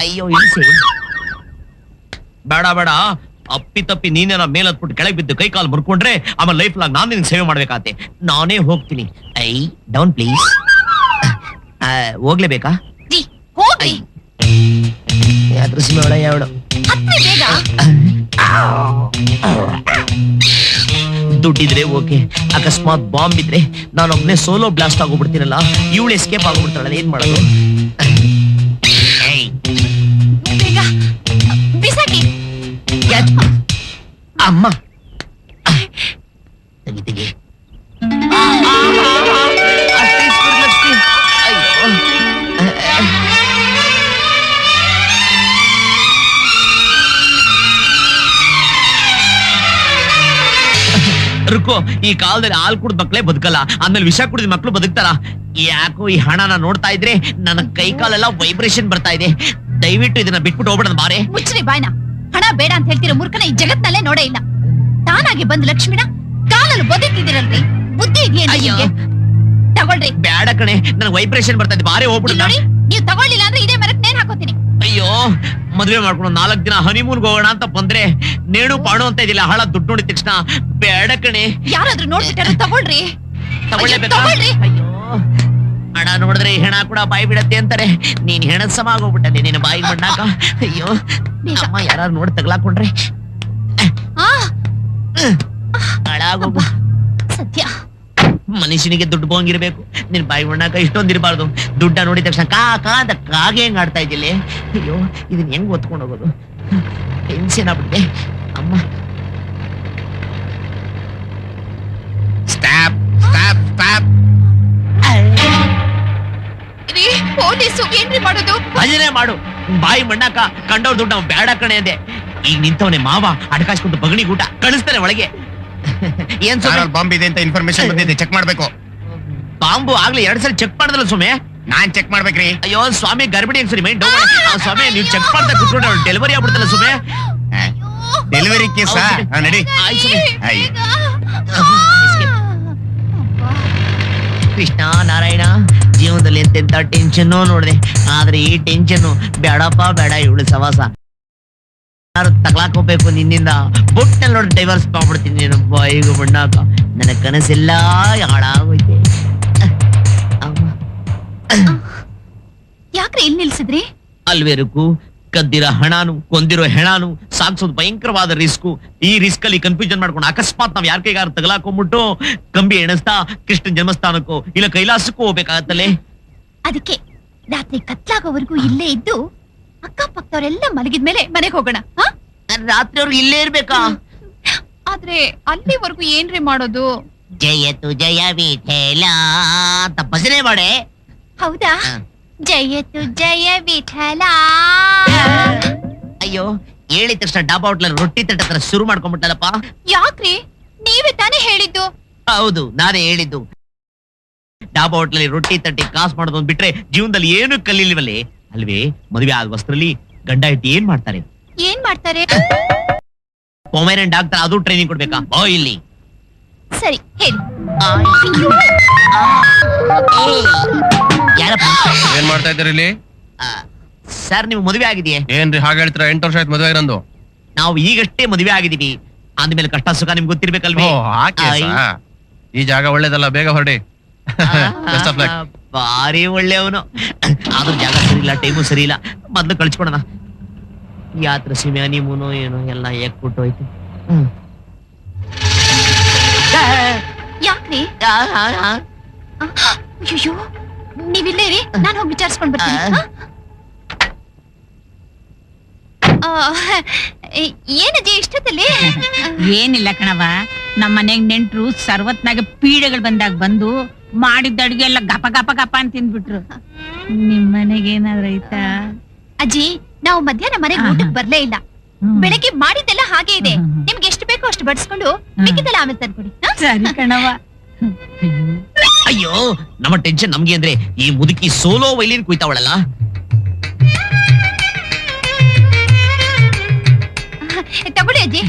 ಅಯ್ಯೋ, ಇಳಿಸಿ. ಬೇಡ ಬೇಡ, ಅಪ್ಪಿ ತಪ್ಪಿ ನೀನೇನ ಮೇಲ್ ಹತ್ಬಿಟ್ಟು ಕೆಳಗೆ ಬಿದ್ದು ಕೈ ಕಾಲು ಮುರ್ಕೊಂಡ್ರೆ ಆಮೇಲೆ ಲೈಫ್ ಲಾಗ್ ನಾನು ನಿನ್ಗೆ ಸೇವೆ ಮಾಡ್ಬೇಕಾತೆ. ನಾನೇ ಹೋಗ್ತೀನಿ. Down please. ಹೋಗ್ಲೇಬೇಕಾ? ರೀ, ಹೋಗ್ರಿ. ಯಾತ್ರ ಸಿಗೋಳ ಯಾವಳು ಹತ್ರಿ ಬೇಗ. ದುಡ್ಡಿದ್ರೆ ಓಕೆ, ಅಕಸ್ಮಾತ್ ಬಾಂಬ್ ಇದ್ರೆ ನಾನೊಬ್ನೇ ಸೋಲೋ ಬ್ಲಾಸ್ಟ್ ಆಗೋಗ್ಬಿಡ್ತೀನಲ್ಲ. ಇವಳು ಎಸ್ಕೇಪ್ ಆಗೋಗ್ಬಿಡ್ತಾಳೆ. ಏನ್ ಮಾಡೋದು? ಬೇಗ ಬಿಸಾಕಿ. ಅಮ್ಮ, ತೆಗಿ ತೆಗಿ. ಅಷ್ಟೇ ಸ್ಪೀಡ್ ಲಕ್ಷ್ಮಿ. ಅಯ್ಯೋ, ರುಕೋ, ಈ ಕಾಲದಲ್ಲಿ ಹಾಲು ಕುಡಿದ ಮಕ್ಳೇ ಬದುಕಲ್ಲ, ಆಮೇಲೆ ವಿಷ ಕುಡಿದ ಮಕ್ಳು ಬದುಕ್ತಾರ. ಯಾಕೋ ಈ ಹಣನ ನೋಡ್ತಾ ಇದ್ರೆ ನನ್ನ ಕೈ ಕಾಲೆಲ್ಲ ವೈಬ್ರೇಷನ್ ಬರ್ತಾ ಇದೆ. ದಯವಿಟ್ಟು ಇದನ್ನ ಬಿಟ್ಬಿಟ್ಟು ಹೋಗ್ಬಿಡೋದು ಬಾರೆ. ಮುಚ್ಚ್ರಿ ಬಾಯ್ನ. ಹಣ ಬೇಡ ಅಂತ ಹೇಳ್ತಿರೋ ಮೂರ್ಖನ ಈ ಜಗತ್ನಲ್ಲೇ ನೋಡೇ ಇಲ್ಲ. ತಾನಾಗಿ ಬಂದು ಲಕ್ಷ್ಮಿನ ಕಾಲಲ್ಲಿ ಬದುಕ್ತಿದ್ದೀರಲ್ರಿ, ಬುದ್ಧಿ ಇದೆಯಾ? ತಗೊಳ್ರಿ. ಬೇಡ ಕಣೆ, ನನ್ ವೈಬ್ರೇಷನ್ ಬರ್ತಾ ಇದೆ, ಬಾರೆ ಹೋಗ್ಬಿಡು. ನೋಡಿ, ನೀವು ತಗೊಳ್ಳಿಲ್ಲ ಅಂದ್ರೆ ಇದೇ ಮರಕ್ ನೇಣ್ ಹಾಕೋತೀನಿ. ಅಯ್ಯೋ, ಮದ್ವೆ ಮಾಡ್ಕೊಂಡು 4 ದಿನ ಹನಿಮೂನ್ಗೆ ಹೋಗೋಣ ಅಂತ ಬಂದ್ರೆ ನೇಣು ಪಾಣು ಅಂತ ಇದಿಲ್ಲ. ಹಳ ದುಡ್ಡು ನೋಡಿದ ತಕ್ಷಣ ಬೇಡ ಕಣೆ. ಯಾರಾದ್ರೂ ನೋಡ್ಬಿಟ್ಟಾರ ತಗೊಳ್ರಿ. ತಗೊಳ್ಳೇಬೇಕಾ? ತಗೊಳ್ರಿ. ಅಯ್ಯೋ ಹಣ ನೋಡಿದ್ರೆ ಹೆಣ ಕೂಡ ಬಾಯಿ ಬಿಡತ್ತೆ ಅಂತಾರೆ. ನೀನ್ ಹೆಣದ ಸಮ ಆಗೋಗ್ಬಿಟ್ಟೆ ನಿನ್ನ ಬಾಯಿಗೆ ಮಣ್ಣಾಕ. ಅಯ್ಯೋ ಅಮ್ಮ ಯಾರು ನೋಡಿ ತಗ್ಲಾಕೊಂಡ್ರೆ ಆ, ಹಾಳಾಗೋಗು. ಸತ್ಯ. ಮನುಷ್ಯನಿಗೆ ದುಡ್ಡು ಬೋಂಗಿರ್ಬೇಕು, ನಿನ್ ಬಾಯಿ ಮಣ್ಣಾಕ ಇಷ್ಟೊಂದಿರಬಾರ್ದು. ದುಡ್ಡ ನೋಡಿದ ತಕ್ಷಣ ಕಾ ಕಾ ಅಂತ ಕಾಗೆ ಹೆಂಗ್ ಆಡ್ತಾ ಇದ್ದಿಲ್ಲ. ಅಯ್ಯೋ ಇದನ್ನ ಹೆಂಗ್ ಒತ್ಕೊಂಡು ಹೋಗೋದು, ಟೆನ್ಷನ್ ಆಗ್ಬಿಟ್ಟಿದೆ ಅಮ್ಮ. Stop stop stop. ರೀ, ಪೊಲೀಸು ಏನ್ರಿ ಮಾಡೋದು? ಭಜನೆ ಮಾಡು. ಬಾಯಿ ಮಣ್ಣಾಕ ಕಂಡವ್ರ ದುಡ್ಡು ನಾವು ಬೇಡ ಕಣೆ ಅಂದೆ. ಈಗ ನಿಂತವನೇ ಮಾವ ಅಡ್ಕಾಸ್ಕೊಂಡು ಬಗಣಿ ಊಟ ಕಳಿಸ್ತಾನೆ ಒಳಗೆ. ಏನ್ ಬಾಂಬ್ ಇದೆ ಅಂತ ಇನ್ಫಾರ್ಮೇಶನ್ ಬಂದಿದೆ, ಚೆಕ್ ಮಾಡ್ಬೇಕು. ಬಾಂಬು ಆಗ್ಲಿ 2 ಸಲ ಚೆಕ್ ಮಾಡಿದ್ರಲ್ಲ ಸ್ವಾಮಿ. ನಾನ್ ಚೆಕ್ ಮಾಡ್ಬೇಕ್ರಿ. ಅಯ್ಯೋ ಸ್ವಾಮಿ ಗರ್ಭಿಣಿ ಹೆಂಗ್ ಸರಿ ಮೈಂಡ್ ಸ್ವಾಮಿ ನೀವು ಚೆಕ್ ಮಾಡ್ತಾ ಕೂತ್ಕೊಂಡ್ರೆ ಡೆಲಿವರಿ ಆಗ್ಬಿಡ್ತಲ್ಲ ಸ್ವಾಮಿ. ಡೆಲಿವರಿ ಕೇಸ ನಡಿ. ಆಯ್ತು ಸ್ವಾಮಿ. ಅಯ್ಯ. ಕೃಷ್ಣ ನಾರಾಯಣ, ಜೀವನದಲ್ಲಿ ಎಂತೆಂತ ಟೆನ್ಷನ್ ನೋಡಿದೆ, ಆದ್ರೆ ಈ ಟೆನ್ಷನ್ ಬೇಡಪ್ಪ ಬೇಡ. ಇವಳು ಸವಾಸ ತಗ್ಲಾಕೋಬೇಕು ನಿನ್ನಿಂದ. ಬುಟ್ಟಲ್ಲಿ ನೋಡಿ ಡೈವರ್ಸ್ ಮಾಡ್ಬಿಡ್ತೀನಿ ನೀನು. ಬಾಯಿಗೂ ಬಣ್ಣಾಕ ನನ್ನ ಕನಸೆಲ್ಲ ಹಾಳಾಗೋಯ್ತೆ. ಯಾಕ್ರಿ ಇಲ್ಲಿ ನಿಲ್ಸಿದ್ರಿ? ಅಲ್ವೇರಕ್ಕೂ ಕದ್ದಿರೋ ಹಣಾನು ಕೊಂದಿರೋ ಹೆಣಾನು ಸಾಗ್ಸೋದು ಭಯಂಕರವಾದ ರಿಸ್ಕು. ಈ ರಿಸ್ಕ್ ಅಲ್ಲಿ ಕನ್ಫ್ಯೂಷನ್ ಮಾಡ್ಕೊಂಡು ಅಕಸ್ಮಾತ್ ನಾವ್ ಯಾರ ಕೈಗಾರ ತಗಲಾಕೊಂಡ್ಬಿಟ್ಟು ಕಂಬಿ ಎಣಿಸ್ತಾ ಕೃಷ್ಣ ಜನ್ಮಸ್ಥಾನಕ್ಕೋ ಇಲ್ಲ ಕೈಲಾಸಕ್ಕೂ ಹೋಗ್ಬೇಕಾಗತ್ತಲ್ಲೇ. ಅದಕ್ಕೆ ರಾತ್ರಿ ಕತ್ಲಾಗೋವರೆಗೂ ಇಲ್ಲೇ ಇದ್ದು ಅಕ್ಕಪಕ್ಕದವರೆಲ್ಲ ಮಲಗಿದ್ಮೇಲೆ ಮನೆಗೆ ಹೋಗೋಣ. ರಾತ್ರಿ ಅವ್ರಿಗೆ ಇಲ್ಲೇ ಇರ್ಬೇಕಾ? ಆದ್ರೆ ಅಲ್ಲಿವರೆಗೂ ಏನ್ರಿ ಮಾಡೋದು? ಜಯತು ಜಯ ವಿಠಲ ಅಂತ ಭಜನೆ ಮಾಡೆ. ಹೌದಾ? ಜಯತು ಜಯ ವಿಠಲ. ಅಯ್ಯೋ ಹೇಳಿದ ತಕ್ಷಣ ಡಾಬಾ ಹೋಟ್ಲಲ್ಲಿ ರೊಟ್ಟಿ ತಟ್ಟತ್ರ ಶುರು ಮಾಡ್ಕೊಂಡ್ಬಿಟ್ಟಲ್ಲಪ್ಪ. ಯಾಕ್ರಿ? ನೀವೇ ತಾನೇ ಹೇಳಿದ್ದು. ಹೌದು ನಾನೇ ಹೇಳಿದ್ದು. ಡಾಬಾ ಹೋಟ್ಲಲ್ಲಿ ರೊಟ್ಟಿ ತಟ್ಟಿ ಕಾಸು ಮಾಡೋದು ಬಿಟ್ರೆ ಜೀವನದಲ್ಲಿ ಏನು ಕಲೀಲಿವಲ್ಲೇ ಅಲ್ವೇ? ಮದುವೆ ಆದ ವಸ್ತ್ರಲ್ಲಿ ಗಂಡ ಇಟ್ಟು ಏನ್ ಮಾಡ್ತಾರೆ? ಏನ್ ಮಾಡ್ತಾರೆ? ಪೊಮೆರನ್ ಡಾಕ್ಟರ್ ಅದು ಟ್ರೈನಿಂಗ್ ಕೊಡ್ಬೇಕಾ? ಬಾ ಇಲ್ಲಿ. ಸರಿ ಹೇಳಿ. ಯಾರಪ್ಪ? ಏನ್ ಮಾಡ್ತಾ ಇದ್ದೀರಿ ಇಲ್ಲಿ? ಸರ್ ನೀವು ಮದುವೆ ಆಗಿದೆಯೇ? ಏನ್ರಿ ಹಾಗೆ ಹೇಳ್ತೀರಾ? 8 ವರ್ಷ ಆಯ್ತು ಮದುವೆ ನಂದು. ನಾವು ಈಗಷ್ಟೇ ಮದುವೆ ಆಗಿದೀವಿ. ಅಂದ್ಮೇಲೆ ಕಷ್ಟ ಸುಖ ನಿಮ್ಗೆ ಗೊತ್ತಿರ್ಬೇಕಲ್ವೇ? ಈ ಜಾಗ ಒಳ್ಳೇದಲ್ಲ, ಬೇಗ ಹೊರಡಿ. Best of luck. ಭಾರಿ ಒಳ್ಳೆಯವನು. ಆದ್ರೂ ಜಾಗ ಸರಿ ಇಲ್ಲ, ಟೈಮು ಸರಿ ಇಲ್ಲ. ಮೊದ್ಲು ಕಳ್ಸ್ಕೊಡೋಣ. ಯಾತ್ರ ಸೀಮೆ ಹನಿಮೂನು ಏನೋ ಎಲ್ಲ ಯಾಕ್ಬಿಟ್ಟು ಹೋಯ್ತು. ಯಾಕ್ರಿ? ಅಯ್ಯೋ ನೀವಿಲ್ಲೇ ಇರಿ, ನಾನು ಹೋಗಿ ವಿಚಾರಿಸ್ಕೊಂಡ್ ಬರ್ತೀನಿ. ಏನಜ್ಜಿ ಇಷ್ಟದಲ್ಲಿ? ಏನಿಲ್ಲ ಕಣವ, ನಮ್ಮ ಮನೆಗ್ ನೆಂಟ್ರು ಸರ್ವತ್ನಾಗ ಪೀಡೆಗಳು ಬಂದಾಗ ಬಂದು ಮಾಡಿದ್ದ ಅಡ್ಗೆ ಎಲ್ಲ ಗಪ ಗಪ ಗಪ ಅಂತ ತಿಂದ್ಬಿಟ್ರು. ನಿಮ್ ಮನೆಗೆ ಏನಾದ್ರು ಐತಾ? ಅಜ್ಜಿ ನಾವು ಮಧ್ಯಾಹ್ನ ಮನೆಗೆ ಊಟಕ್ಕೆ ಬರ್ಲೇ ಇಲ್ಲ. ಬೆಳಗ್ಗೆ ಮಾಡಿದ್ದೆಲ್ಲ ಹಾಗೆ ಇದೆ. ನಿಮ್ಗೆ ಎಷ್ಟು ಬೇಕೋ ಅಷ್ಟು ಬಡಿಸ್ಕೊಂಡು ಮಿಕ್ಕಿದ್ದೆಲ್ಲ ಆಮೇಲೆ ತಂದ್ಕೊಡಿ. ಸರಿ ಕಣವ. ಅಯ್ಯೋ ನಮ್ಮ ಟೆನ್ಷನ್ ನಮ್ಗೆ ಅಂದ್ರೆ ಈ ಮುದುಕಿ ಸೋಲೋ ವೈಲಿನ್ ಕುಯ್ತಾವಳಲ್ಲ. ತಗೊಳ್ಳಿ ಅಜ್ಜಿ.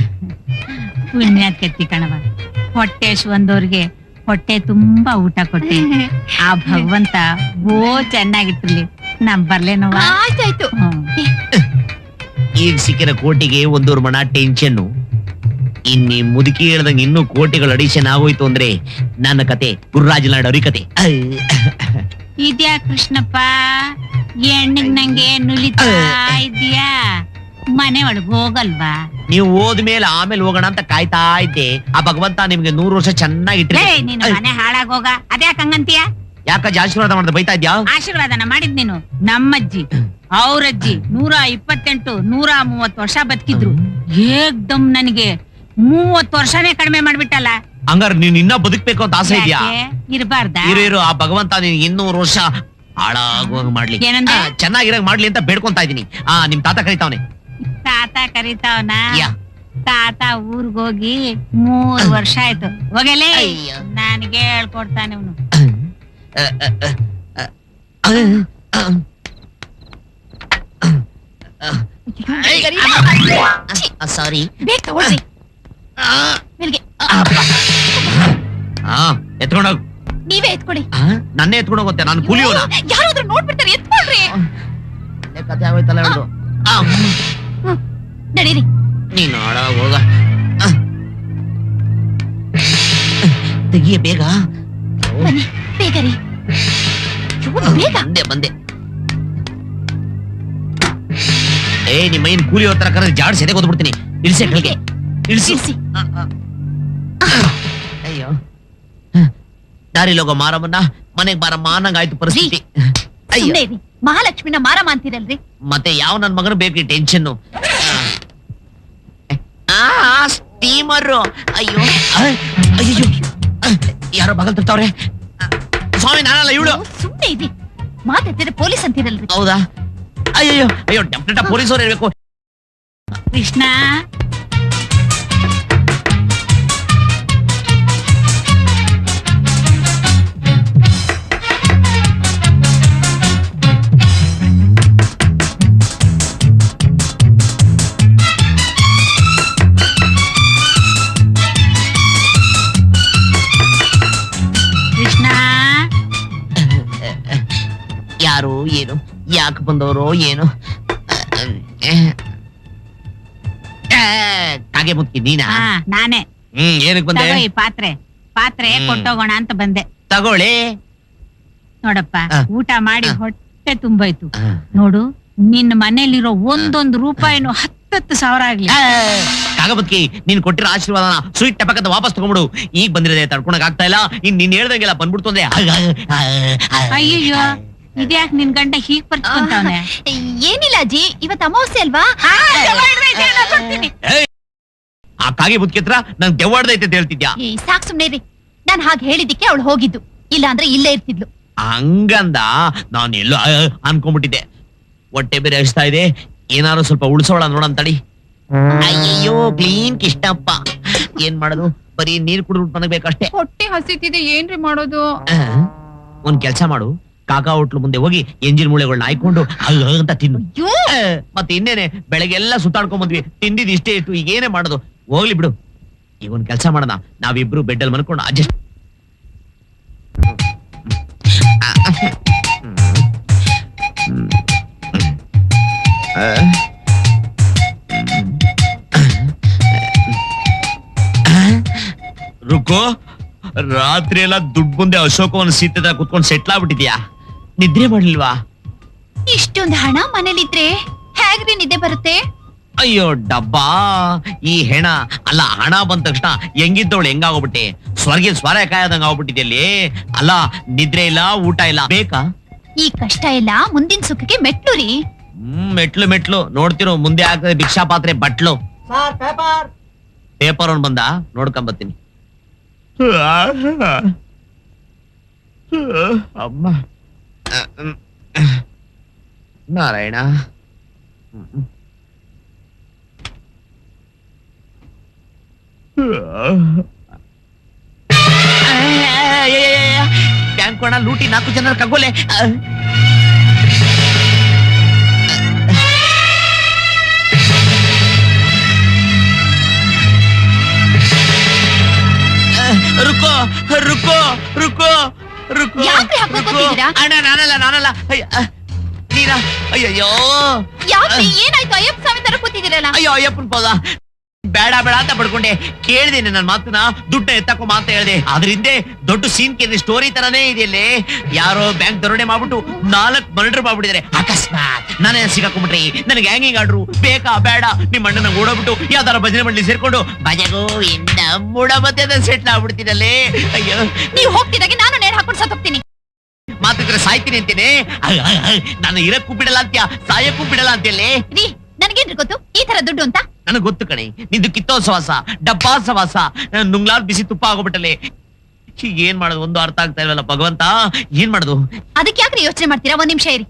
ಪುಣ್ಯಾತ್ಕತ್ತಿ ಕಣವ, ಹೊಟ್ಟೆ ಬಂದವ್ರಿಗೆ ಹೊಟ್ಟೆ ತುಂಬಾ ಊಟ ಕೊಟ್ಟೆ. ಆ ಭಗವಂತ ಚೆನ್ನಾಗಿರ್ಲಿ. ನಮ್ ಬರ್ಲೇನವ? ಆಯ್ತಾಯ್ತು. ಈಗ ಸಿಕ್ಕಿರೋ ಕೋಟಿಗೆ 1 ಮಣ ಟೆನ್ಷನ್. ಇನ್ನಿ ಮುದುಕಿ ಹೇಳ್ದಂಗೆ ಇನ್ನೂ ಕೋಟಿಗಳು ಅಡಿಷನ್ ಆಗೋಯ್ತು ಅಂದ್ರೆ ನನ್ನ ಕತೆ ಗುರುರಾಜ್ ನಾಡೋರಿ ಕತೆ. ಇದ್ಯಾ ಕೃಷ್ಣಪ್ಪ, ಹೆಣ್ಣಿಗ್ ನಂಗೆ ನುಲಿತಾ ಇದ್ಯಾ? ಮನೆ ಒಳಗ್ ಹೋಗಲ್ವಾ? ನೀವು ಹೋದ್ಮೇಲೆ ಆಮೇಲೆ ಹೋಗೋಣ ಅಂತ ಕಾಯ್ತಾ ಇದ್ದೆ. ಆ ಭಗವಂತ ನಿಮ್ಗೆ 100 ವರ್ಷ ಚೆನ್ನಾಗಿ ನೀನು ಮನೆ ಹಾಳಾಗೋಗ. ಅದ್ಯಾಕ ಹಂಗಂತೀಯ? ಯಾಕಜ್ಜಿ ಆಶೀರ್ವಾದ ಮಾಡ್ದೆ ಬೈತಾ ಇದ್ಯಾ? ಆಶೀರ್ವಾದನ ಮಾಡಿದ್ ನೀನು. ನಮ್ಮಜ್ಜಿ ಅವ್ರಜ್ಜಿ 128 130 ವರ್ಷ ಬದುಕಿದ್ರು. ಏಕ್ದಮ್ ನನಗೆ 30 ವರ್ಷನೇ ಕಡಿಮೆ ಮಾಡ್ಬಿಟ್ಟಲ್ಲ. ಹಂಗಾರ ನೀನ್ ಇನ್ನ ಬದುಕ್ಬೇಕು ಅಂತ ಆಸೆ ಇದೆಯಾ? ಇರಬಾರ್ದ? ಇರು ಆ ಭಗವಂತ ನೀನ್ 200 ವರ್ಷ ಹಾಳಾಗುವಂಗ್ ಮಾಡ್ಲಿ, ಏನಂದೆ? ಚೆನ್ನಾಗಿರಂಗ್ ಮಾಡ್ಲಿ ಅಂತ ಬೇಡ್ಕೊಂತಾ ಇದೀನಿ. ನಿಮ್ ತಾತ ಕರೀತಾವನೆ. ತಾತ ಕರೀತಾವನ? ಯಾ. ತಾತ ಊರ್ಗೋಗಿ 3 ವರ್ಷ ಆಯ್ತು. ಹೋಗಲೇ, ಅಯ್ಯೋ. ನನಗೆ ಹೇಳ್ಕೊಡ್ತಾನೆ ಅವನು. ಸಾರಿ. ಬೇಗ ತಗೊಳ್ಳಿ. ಮೇಲ್ಗೆ. ಎತ್ಕೊಂಡೋಗ್. ನೀವೇ ಎತ್ಕೊಡಿ. ನನ್ನೇ ಎತ್ಕೊಂಡು ಹೋಗುತ್ತೆ, ನಾನು ಕೂಲಿಯೋನ. ಯಾರಾದ್ರೂ ನೋಡ್ಬಿಡ್ತಾರೆ, ಎತ್ಕೊಳ್ರಿ. ಕತೆ ಆಗೋಯ್ತಲ್ಲ ಹೇಳುದು. ತೆಗಿಯೇ ಬೇಗ. ಬನ್ನಿ ಬೇಗ ರೀ. ಬೇಗ ಬಂದೆ. ನಿಮ್ಮ ಏನ್ ಕೂಲಿ ಹೊತ್ತರ ಕರೆದ್ರೆ ಜಾಡ್ ಸೆದೆ ಗೊತ್ಬಿಡ್ತೀನಿ. ಇಳಿಸಿ ಕೆಳಗೆ ಇಳಿಸಿ. ಅಯ್ಯೋ, ದಾರಿಲಿ ಹೋಗೋ ಮಾರಮ್ಮನ್ನ ಮನೆಗ್ ಬಾರಮ್ಮ ಅನ್ನಂಗಾಯ್ತು ಪರಿಸ್ಥಿತಿ. ಸುಮ್ನೆ ಇರಿ. ಮಹಾಲಕ್ಷ್ಮಿನ ಮಾರಮ್ಮ ಅಂತೀರಲ್ರಿ. ಮತ್ತೆ ಯಾವ ನನ್ ಮಗನ ಬೇಕು ಟೆನ್ಷನ್. ಸ್ಟೀಮರ್. ಅಯ್ಯೋ ಅಯ್ಯೋ, ಯಾರೋ ಬಗಲ್ ತರ್ತಾವ್ರೆ. ಸ್ವಾಮಿ ನಾನಲ್ಲ ಇವಳು. ಸುಮ್ನೆ ಇರಿ. ಮಾತಾಡ್ತಿದ್ರೆ ಪೊಲೀಸ್ ಅಂತೀರಲ್ರಿ. ಹೌದಾ? ಅಯ್ಯೋ ಅಯ್ಯೋ, ಡೆಫಿನೆಟ್ ಪೊಲೀಸ್ ಅವ್ರು ಇರ್ಬೇಕು. ಕೃಷ್ಣ, ಕೃಷ್ಣ, ಯಾರು ಏನು ಯಾಕೆ ಬಂದವರು ಏನು? ಕಾಗೆ ಮುತ್ತಿ ನೀನಾ? ನಾನೇ. ಏನಕ್ಕೆ ಬಂದೆ? ತಗೋ ಈ ಪಾತ್ರೆ ಕೊಟ್ಟೋಗೋಣ ಅಂತ ಬಂದೆ. ತಗೊಳ್ಳಿ. ನೋಡಪ್ಪ, ಊಟ ಮಾಡಿ ಹೊಟ್ಟೆ ತುಂಬೋಯ್ತು. ನೋಡು, ನಿನ್ನ ಮನೇಲಿರೋ ಒಂದೊಂದು ರೂಪಾಯಿನೂ 10,000 ಆಗ್ಲಿ. ಕಾಗಬತ್ಕಿ, ನೀನ್ ಕೊಟ್ಟಿರೋ ಆಶೀರ್ವಾದನ ಸ್ವೀಟ್ ಟಪಕದ ವಾಪಸ್ ತಗೊಂಡ್ಬಿಡು. ಈಗ ಬಂದಿರೋದೆ ತಡ್ಕೊಳಕ್ ಆಗ್ತಾ ಇಲ್ಲ. ನೀನ್ ಹೇಳ್ದಂಗೆಲ್ಲ ಬಂದ್ಬಿಡ್ತು ಅಂದ್ರೆ. ಅಯ್ಯಯ್ಯೋ, ಇದ್ಯಾಕ್ ನಿನ್ ಗಂಡ ಹೀಗ್ ಪರ್ಚ್ಕೊಂತವ್ನೆ? ಏನಿಲ್ಲ ಅಜ್ಜಿ, ಇವತ್ತು ಅಮಾವಾಸ್ಯೆ ಅಲ್ವಾ? ಆ ಕಾಗೆ ಬುತ್ಕಿ ಹತ್ರ ನಂಗೆ ದೆವ್ವಾಡ್ದೈತೆ ಅಂತ ಹೇಳ್ತಿದ್ಯಾ? ಸಾಕ್ ಸುಮ್ನೆ ಇರಿ. ನಾನ್ ಹಾಗೆ ಹೇಳಿದಿಕ್ಕೆ ಅವಳು ಹೋಗಿದ್ದು, ಇಲ್ಲ ಅಂದ್ರೆ ಇಲ್ಲೇ ಇರ್ತಿದ್ಲು. ಹಂಗಂದ ನಾನು ಎಲ್ಲೋ ಅನ್ಕೊಂಡ್ಬಿಟ್ಟಿದ್ದೆ. ಹೊಟ್ಟೆ ಬೇರೆ ಹಚ್ತಾ ಇದೆ. ಏನಾದ್ರು ಸ್ವಲ್ಪ ಉಳ್ಸೋಳ ನೋಡೋಣ ತಡಿ. ಅಯ್ಯಯ್ಯೋ, ಕ್ಲೀನ್ ಕಿಷ್ಟಪ್ಪ. ಏನ್ ಮಾಡೋದು? ಬರೀ ನೀರ್ ಕುಡಿದ್ಬಿಟ್ಟು ಮನಗ್ಬೇಕಷ್ಟೇ. ಹೊಟ್ಟೆ ಹಸಿತಿದೆ, ಏನ್ರಿ ಮಾಡೋದು? ಒಂದ್ ಕೆಲ್ಸ ಮಾಡು, ಕಾಕಾ ಹೋಟ್ಲು ಮುಂದೆ ಹೋಗಿ ಎಂಜಿನ್ ಮೂಳೆಗಳನ್ನ ಹಾಯ್ಕೊಂಡು ಅಂತ ತಿನ್ನು. ಮತ್ತೆ ಇನ್ನೇನೆ, ಬೆಳಗ್ಗೆಲ್ಲ ಸುತ್ತಾಡ್ಕೊಂಡ್ ಬಂದ್ವಿ, ತಿಂದಿದ್ ಇಷ್ಟೇ ಇತ್ತು. ಈಗ ಏನೇ ಮಾಡೋದು? ಹೋಗ್ಲಿ ಬಿಡು. ಈಗ ಒಂದ್ ಕೆಲ್ಸ ಮಾಡೋಣ, ನಾವಿಬ್ರು ಬೆಡ್ ಅಲ್ಲಿ ಮನ್ಕೊಂಡು ಅಡ್ಜಸ್ಟ್. ರುಕೋ, ರಾತ್ರಿ ಎಲ್ಲ ದುಡ್ಡು ಮುಂದೆ ಅಶೋಕವನ್ನ ಸೀತೆ ಕುತ್ಕೊಂಡು ಸೆಟ್ಲ್ ಆಗ್ಬಿಟ್ಟಿದ್ಯಾ? ನಿದ್ರೆ ಮಾಡ್ಲಿಲ್ವಾ? ಇಷ್ಟೊಂದು ಹಣ ಮನೇಲಿದ್ರೆ ಹೇಗ್ರಿ ನಿದ್ದೆ ಬರುತ್ತೆ? ಅಯ್ಯೋ ಡಬ್ಬಾ, ಈ ಹೆಣ ಅಲ್ಲ, ಹಣ ಬಂದ ತಕ್ಷಣ ಹೆಂಗಿದ್ದವಳು ಹೆಂಗಾಗೋಗ್ಬಿಟ್ಟೆ, ಸ್ವರ್ಗ ಸ್ವರ ಕಾಯದಂಗ ಆಗ್ಬಿಟ್ಟಿದ್ಯಲ್ಲಿ. ಅಲ್ಲ, ನಿದ್ರೆ ಇಲ್ಲ, ಊಟ ಇಲ್ಲ, ಬೇಕಾ? ಈ ಕಷ್ಟ ಎಲ್ಲ ಮುಂದಿನ ಸುಖಕ್ಕೆ ಮೆಟ್ಲು ರೀ. ಮೆಟ್ಲು ನೋಡ್ತಿರೋ, ಮುಂದೆ ಆಗ್ತದೆ ಭಿಕ್ಷಾ ಪಾತ್ರೆ ಬಟ್ಲು. ಪೇಪರ್ ಅವ್ನು ಬಂದ, ನೋಡ್ಕೊಂಬತ್ತೀನಿ. ಅಮ್ಮ ನಾರಾಯಣ. ಬ್ಯಾಂಕ್ ಕೊಣ ಲೂಟಿ 4 ಜನರ ಕಗ್ಗೋಲೆ. ರುಕೋ ರುಕೋ ರುಕೋ ರುಕೋ. ಯಾಕ್ರಿ ಹಾಕೋತಿದ್ದೀರಾ? ಅಣ್ಣ ನಾನಲ್ಲ ನೀನಾ? ಅಯ್ಯಯ್ಯೋ, ಯಾಕ್ರಿ ಏನಾಯ್ತು? ಅಯ್ಯಪ್ಪ ಸ್ವಾಮಿ ತರ ಕೂತಿದ್ದೀರಲ್ಲ. ಅಯ್ಯೋ ಅಯ್ಯಪ್ಪನ್ ಪೌದ. ಬೇಡ ಅಂತ ಪಡ್ಕೊಂಡೆ. ಕೇಳ್ದೇನೆ ನನ್ನ ಮಾತನ್ನ, ದುಡ್ಡ ಎತ್ತಕೋ ಮಾತ ಹೇಳ್ದೆ. ಅದ್ರ ಹಿಂದೆ ದೊಡ್ಡ ಸೀನ್ ಕೇಳಿ ಸ್ಟೋರಿ ತರಾನೇ ಇದೆಯಲ್ಲೇ. ಯಾರೋ ಬ್ಯಾಂಕ್ ದರೋಡೆ ಮಾಡ್ಬಿಟ್ಟು 4 ಮರ್ಡರ್ ಮಾಡ್ಬಿಟ್ಟಿದ್ದಾರೆ. ಅಕಸ್ಮಾತ್ ನಾನೇ ಸಿಗಾಕೊಂಡ್ಬಿಟ್ರಿ, ನನಗೆ ಹ್ಯಾಂಗಿಂಗ್ ಆಡ್ರು ಬೇಕಾ ಬೇಡ? ನಿಮ್ಮ ಅಣ್ಣನ ಓಡೋಗ್ಬಿಟ್ಟು ಯಾವ್ದಾರ ಭಜನೆ ಮಂಡಳಿ ಸೇರ್ಕೊಂಡು ಬಜಗೋ ಇಂದ ಮೂಡ ಮತ್ತೆ ಸೆಟ್ಲ್ ಆಗ್ಬಿಡ್ತೀನಲ್ಲೇ. ಅಯ್ಯೋ, ನೀವು ಹೋಗ್ತಿದ್ದಾಗೆ ನಾನು ನೇಣು ಹಾಕೊಂಡು ಸತ್ತೋಗ್ತೀನಿ. ಮಾತಿದ್ರೆ ಸಾಯ್ತೀನಿ ಅಂತೇನೆ. ನಾನು ಇರಕ್ಕೂ ಬಿಡಲ್ಲ ಅಂತ್ಯ, ಸಾಯಕ್ಕೂ ಬಿಡಲ್ಲ ಅಂತೇಳಿ. ರೀ, ನನಗೇನ್ರಿ ಗೊತ್ತು ಈ ತರ ದುಡ್ಡು ಅಂತ? ನನಗ್ ಗೊತ್ತು ಕಣೆ, ನಿಂದು ಕಿತ್ತೋ ಸವಾಸ, ಡಬ್ಬಾ ಸವಾಸ, ನುಂಗ್ಲಾರ್ ಬಿಸಿ ತುಪ್ಪ ಆಗೋಗ್ಬಿಟ್ಟಲೆ. ಏನ್ ಮಾಡೋದು ಒಂದು ಅರ್ಥ ಆಗ್ತಾ ಇಲ್ವಲ್ಲ ಭಗವಂತ, ಏನ್ ಮಾಡೋದು? ಅದಕ್ಕೆ ಯಾಕ್ರಿ ಯೋಚನೆ ಮಾಡ್ತೀರಾ? 1 ನಿಮಿಷ ಇರಿ.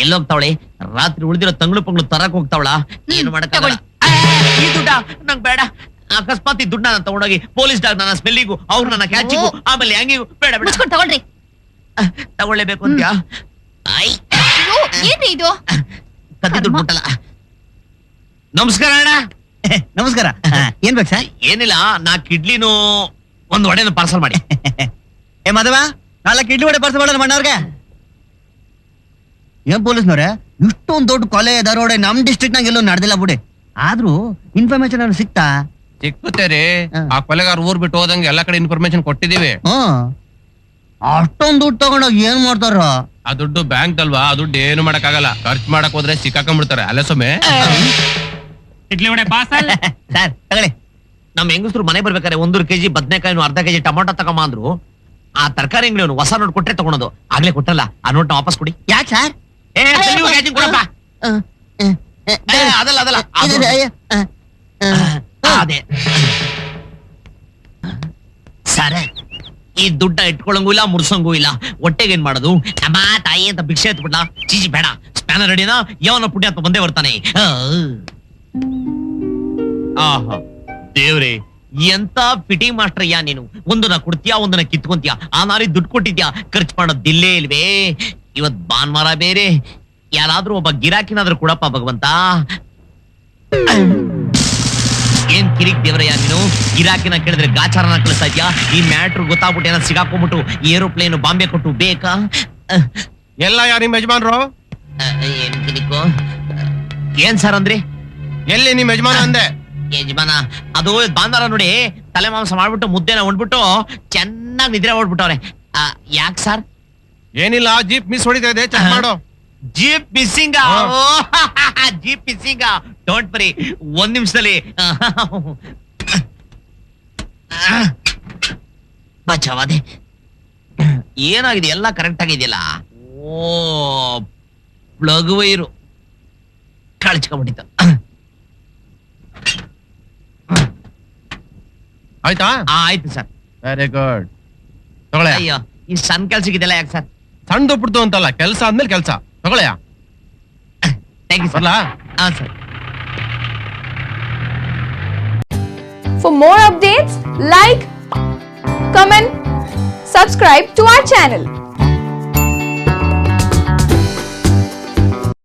ಎಲ್ಲೋಗ್ತಾವಳೆ? ರಾತ್ರಿ ಉಳಿದಿರೋ ತಂಗ್ಳು ಪಂಗ್ಳು ತರಕ್ ಹೋಗ್ತಾವಳ. ಏನು ಮಾಡಕ್ಕಾಗಲ್ಲ. ಈ ದುಡ್ಡ ನಂಗ್ ಬೇಡ. ಅಕಸ್ಮಾತ್ ಈ ದುಡ್ಡ ನಾನು ತಗೊಂಡೋಗಿ ಪೊಲೀಸ್ ಡಾಗ್ ನನ್ನ ಸ್ಮೆಲ್ಲಿಗೂ, ಅವ್ರು ನನ್ನ ಕ್ಯಾಚಿಗೂ, ಆಮೇಲೆ ಹ್ಯಾಂಗಿಗೂ ಬೇಡ ಬೇಡ. ಮುಚ್ಕೊಂಡು ತಗೊಳ್ರಿ. ತಗೊಳ್ಳೇಬೇಕು ಅಂತ್ಯಾ? ಏನ್ರಿ ಇದು? ಕತ್ತಿ ದುಡ್ಡು ಮುಟ್ಟಲ್ಲ. ನಮಸ್ಕಾರ ಅಣ್ಣ. ನಮಸ್ಕಾರ. ಏನ್ ಬೇಕು ಸರ್? ಏನಿಲ್ಲ, 4 ಇಡ್ಲಿನೂ 1 ವಡೆನ ಪಾರ್ಸಲ್ ಮಾಡಿ. ಏ ಮದವ, 4 ಇಡ್ಲಿ ವಡೆ ಪಾರ್ಸಲ್ ಮಾಡೋಣ ಮಣ್ಣವ್ರಿಗೆ. ಏನ್ ಪೊಲೀಸ್ನವ್ರೆ, ಇಷ್ಟೊಂದು ದೊಡ್ಡ ಕೊಲೆ ದರೋಡೆ ನಮ್ ಡಿಸ್ಟ್ರಿಕ್ಟ್ ನಾಗ ಎಲ್ಲೂ ನಡೆದಿಲ್ಲ ಬಿಡಿ. ಆದ್ರೂ ಇನ್ಫಾರ್ಮೇಶನ್ ಸಿಕ್ತಾ? ಸಿಕ್ಕುತ್ತೆ ರೀ. ಆ ಕೊಲೆಗಾರ ಊರ್ ಬಿಟ್ಟು ಹೋದಂಗೆ ಎಲ್ಲಾ ಕಡೆ ಇನ್ಫಾರ್ಮೇಶನ್ ಕೊಟ್ಟಿದೀವಿ. ಅಷ್ಟೊಂದು ದುಡ್ಡು ತಗೊಂಡೋಗಿ ಏನ್ ಮಾಡ್ತಾರ? ಆ ದುಡ್ಡು ಬ್ಯಾಂಕ್ ಅಲ್ವಾ, ಆ ದುಡ್ಡು ಏನು ಮಾಡಕ್ ಆಗಲ್ಲ. ಖರ್ಚು ಮಾಡಕ್ ಹೋದ್ರೆ ಸಿಕ್ಕಾಕೊಂಡ್ಬಿಡ್ತಾರೆ. ಅಲ್ಲೇ ಸೊಮ್ಮೆ ಇಡ್ಲಿ ವಡೆ ಪಾರ್ಸಲ್. ಸರ್ ತಗೊಳ್ಳಿ. ನಮ್ ಹೆಂಗಸರು ಮನೆ ಬರ್ಬೇಕಾರೆ 1 ಕೆಜಿ ಬದನೆಕಾಯಿ, ಅರ್ಧ ಕೆಜಿ ಟೊಮಾಟೊ ತಗೊಂಬ ಅಂದ್ರು. ಆ ತರಕಾರಿ ಅಂಗಡಿ ಹೊಸ ನೋಟ್ ಕೊಟ್ರೆ ತಗೊಳೋದು. ಆಗ್ಲೇ ಕೊಟ್ಟಲ್ಲ, ಆ ನೋಟ್ ವಾಪಸ್ ಕೊಡಿ. ಯಾಕೆ ಸರ್? ಕೊಡಪ್ಪ. ಅದಲ್ಲ ಅದಲ್ಲ ಅದು- ಅದೇ ಸರ, ಈ ದುಡ್ಡ ಇಟ್ಕೊಳಂಗೂ ಇಲ್ಲ, ಮುರ್ಸಂಗೂ ಇಲ್ಲ. ಹೊಟ್ಟೆಗೆ ಏನ್ ಮಾಡೋದು? ಅಮ್ಮ ತಾಯಿ ಅಂತ ಭಿಕ್ಷೆ ಎತ್ಬಿಡ್ಲಾ? ಚೀಚಿ ಬೇಡ. ಸ್ಪ್ಯಾನರ್ ರೆಡಿನಾ? ಯಾವನ ಪುಣ್ಯ ಅಂತ ಬಂದೇ ಬರ್ತಾನೆ. ಆಹಾ ದೇವ್ರೆ, ಎಂತ ಫಿಟಿಂಗ್ ಮಾಸ್ಟರ್ ಅಯ್ಯ ನೀನು. ಒಂದನ್ನ ಕೊಡ್ತೀಯಾ, ಒಂದನ್ನ ಕಿತ್ಕೊಂತೀಯ. ಆ ನಾರಿ ದುಡ್ಡು ಕೊಟ್ಟಿದ್ಯಾ, ಖರ್ಚು ಮಾಡೋದಿಲ್ಲೇ ಇಲ್ವೇ? ಇವತ್ ಭಾನುವಾರ ಬೇರೆ, ಯಾರಾದ್ರೂ ಒಬ್ಬ ಗಿರಾಕಿನಾದ್ರೂ ಕೊಡಪ್ಪ ಭಗವಂತ. ಏನ್ ಕಿರಿಕ್ ದೇವ್ರಯ್ಯ ನೀನು. ಗಿರಾಕಿನ ಕೇಳಿದ್ರೆ ಗಾಚಾರನ ಕಳಿಸ್ತಾ ಇದ್ಯಾ? ಈ ಮ್ಯಾಟ್ರು ಗೊತ್ತಾಗ್ಬಿಟ್ಟು ಏನೋ ಸಿಗಾಕೊಂಡ್ಬಿಟ್ಟು ಏರೋಪ್ಲೇನ್ ಬಾಂಬೆ ಕೊಟ್ಟು ಬೇಕಾ? ಎಲ್ಲ ಯಾರು ನಿಮ್ ಯಜಮಾನ್ರು? ಏನ್ ಕಿರಿಕು? ಏನ್ ಸರ್ ಅಂದ್ರಿ? ಎಲ್ಲಿ ನಿಮ್ ಯಜಮಾನ ಅಂದೆ? ಯಜಮಾನ ಅದು ಭಾನುವಾರ ನೋಡಿ, ತಲೆ ಮಾಂಸ ಮಾಡ್ಬಿಟ್ಟು ಮುದ್ದೆನ ಉಂಡ್ಬಿಟ್ಟು ಚೆನ್ನಾಗಿ ನಿದ್ರೆ ಹೊಡ್ಬಿಟ್ಟವ್ರೆ. ಯಾಕೆ ಸರ್? ಏನಿಲ್ಲ, ಜೀಪ್ ಮಿಸ್ ಹೊಡಿತಾ ಇದೆ, ಚೆಕ್ ಮಾಡು. Jeep missing. Jeep missing. Don't worry, 1 ನಿಮಿಷದಲ್ಲಿ ಬಚಾವಾದೆ. ಏನಾಗಿದೆ? ಎಲ್ಲ ಕರೆಕ್ಟ್ ಆಗಿದೆಯಲ್ಲ? ಓ, ಪ್ಲಗ್ ವೈರು ಕಳ್ಚ್ಕೊಂಡ್ಬಿಟ್ಟಿತ್ತು. ಆಯ್ತಾ? ಆಯ್ತು ಸರ್. Very good. ತಗೊಳ್ಳೆ. ಅಯ್ಯೋ, ಈ ಸಣ್ಣ ಕೆಲ್ಸಕ್ಕಿದೆಲ್ಲ ಯಾಕೆ ಸರ್? ಸಣ್ಣ ಬಿಡ್ತು ಅಂತಲ್ಲ, ಕೆಲಸ ಆದ್ಮೇಲೆ ಕೆಲಸ. ತಗೊಳ್ಳೆಯ. Thank you sir. ಬರ್ಲಾ? ಹಾ sir. For more updates, like, comment, subscribe to our channel.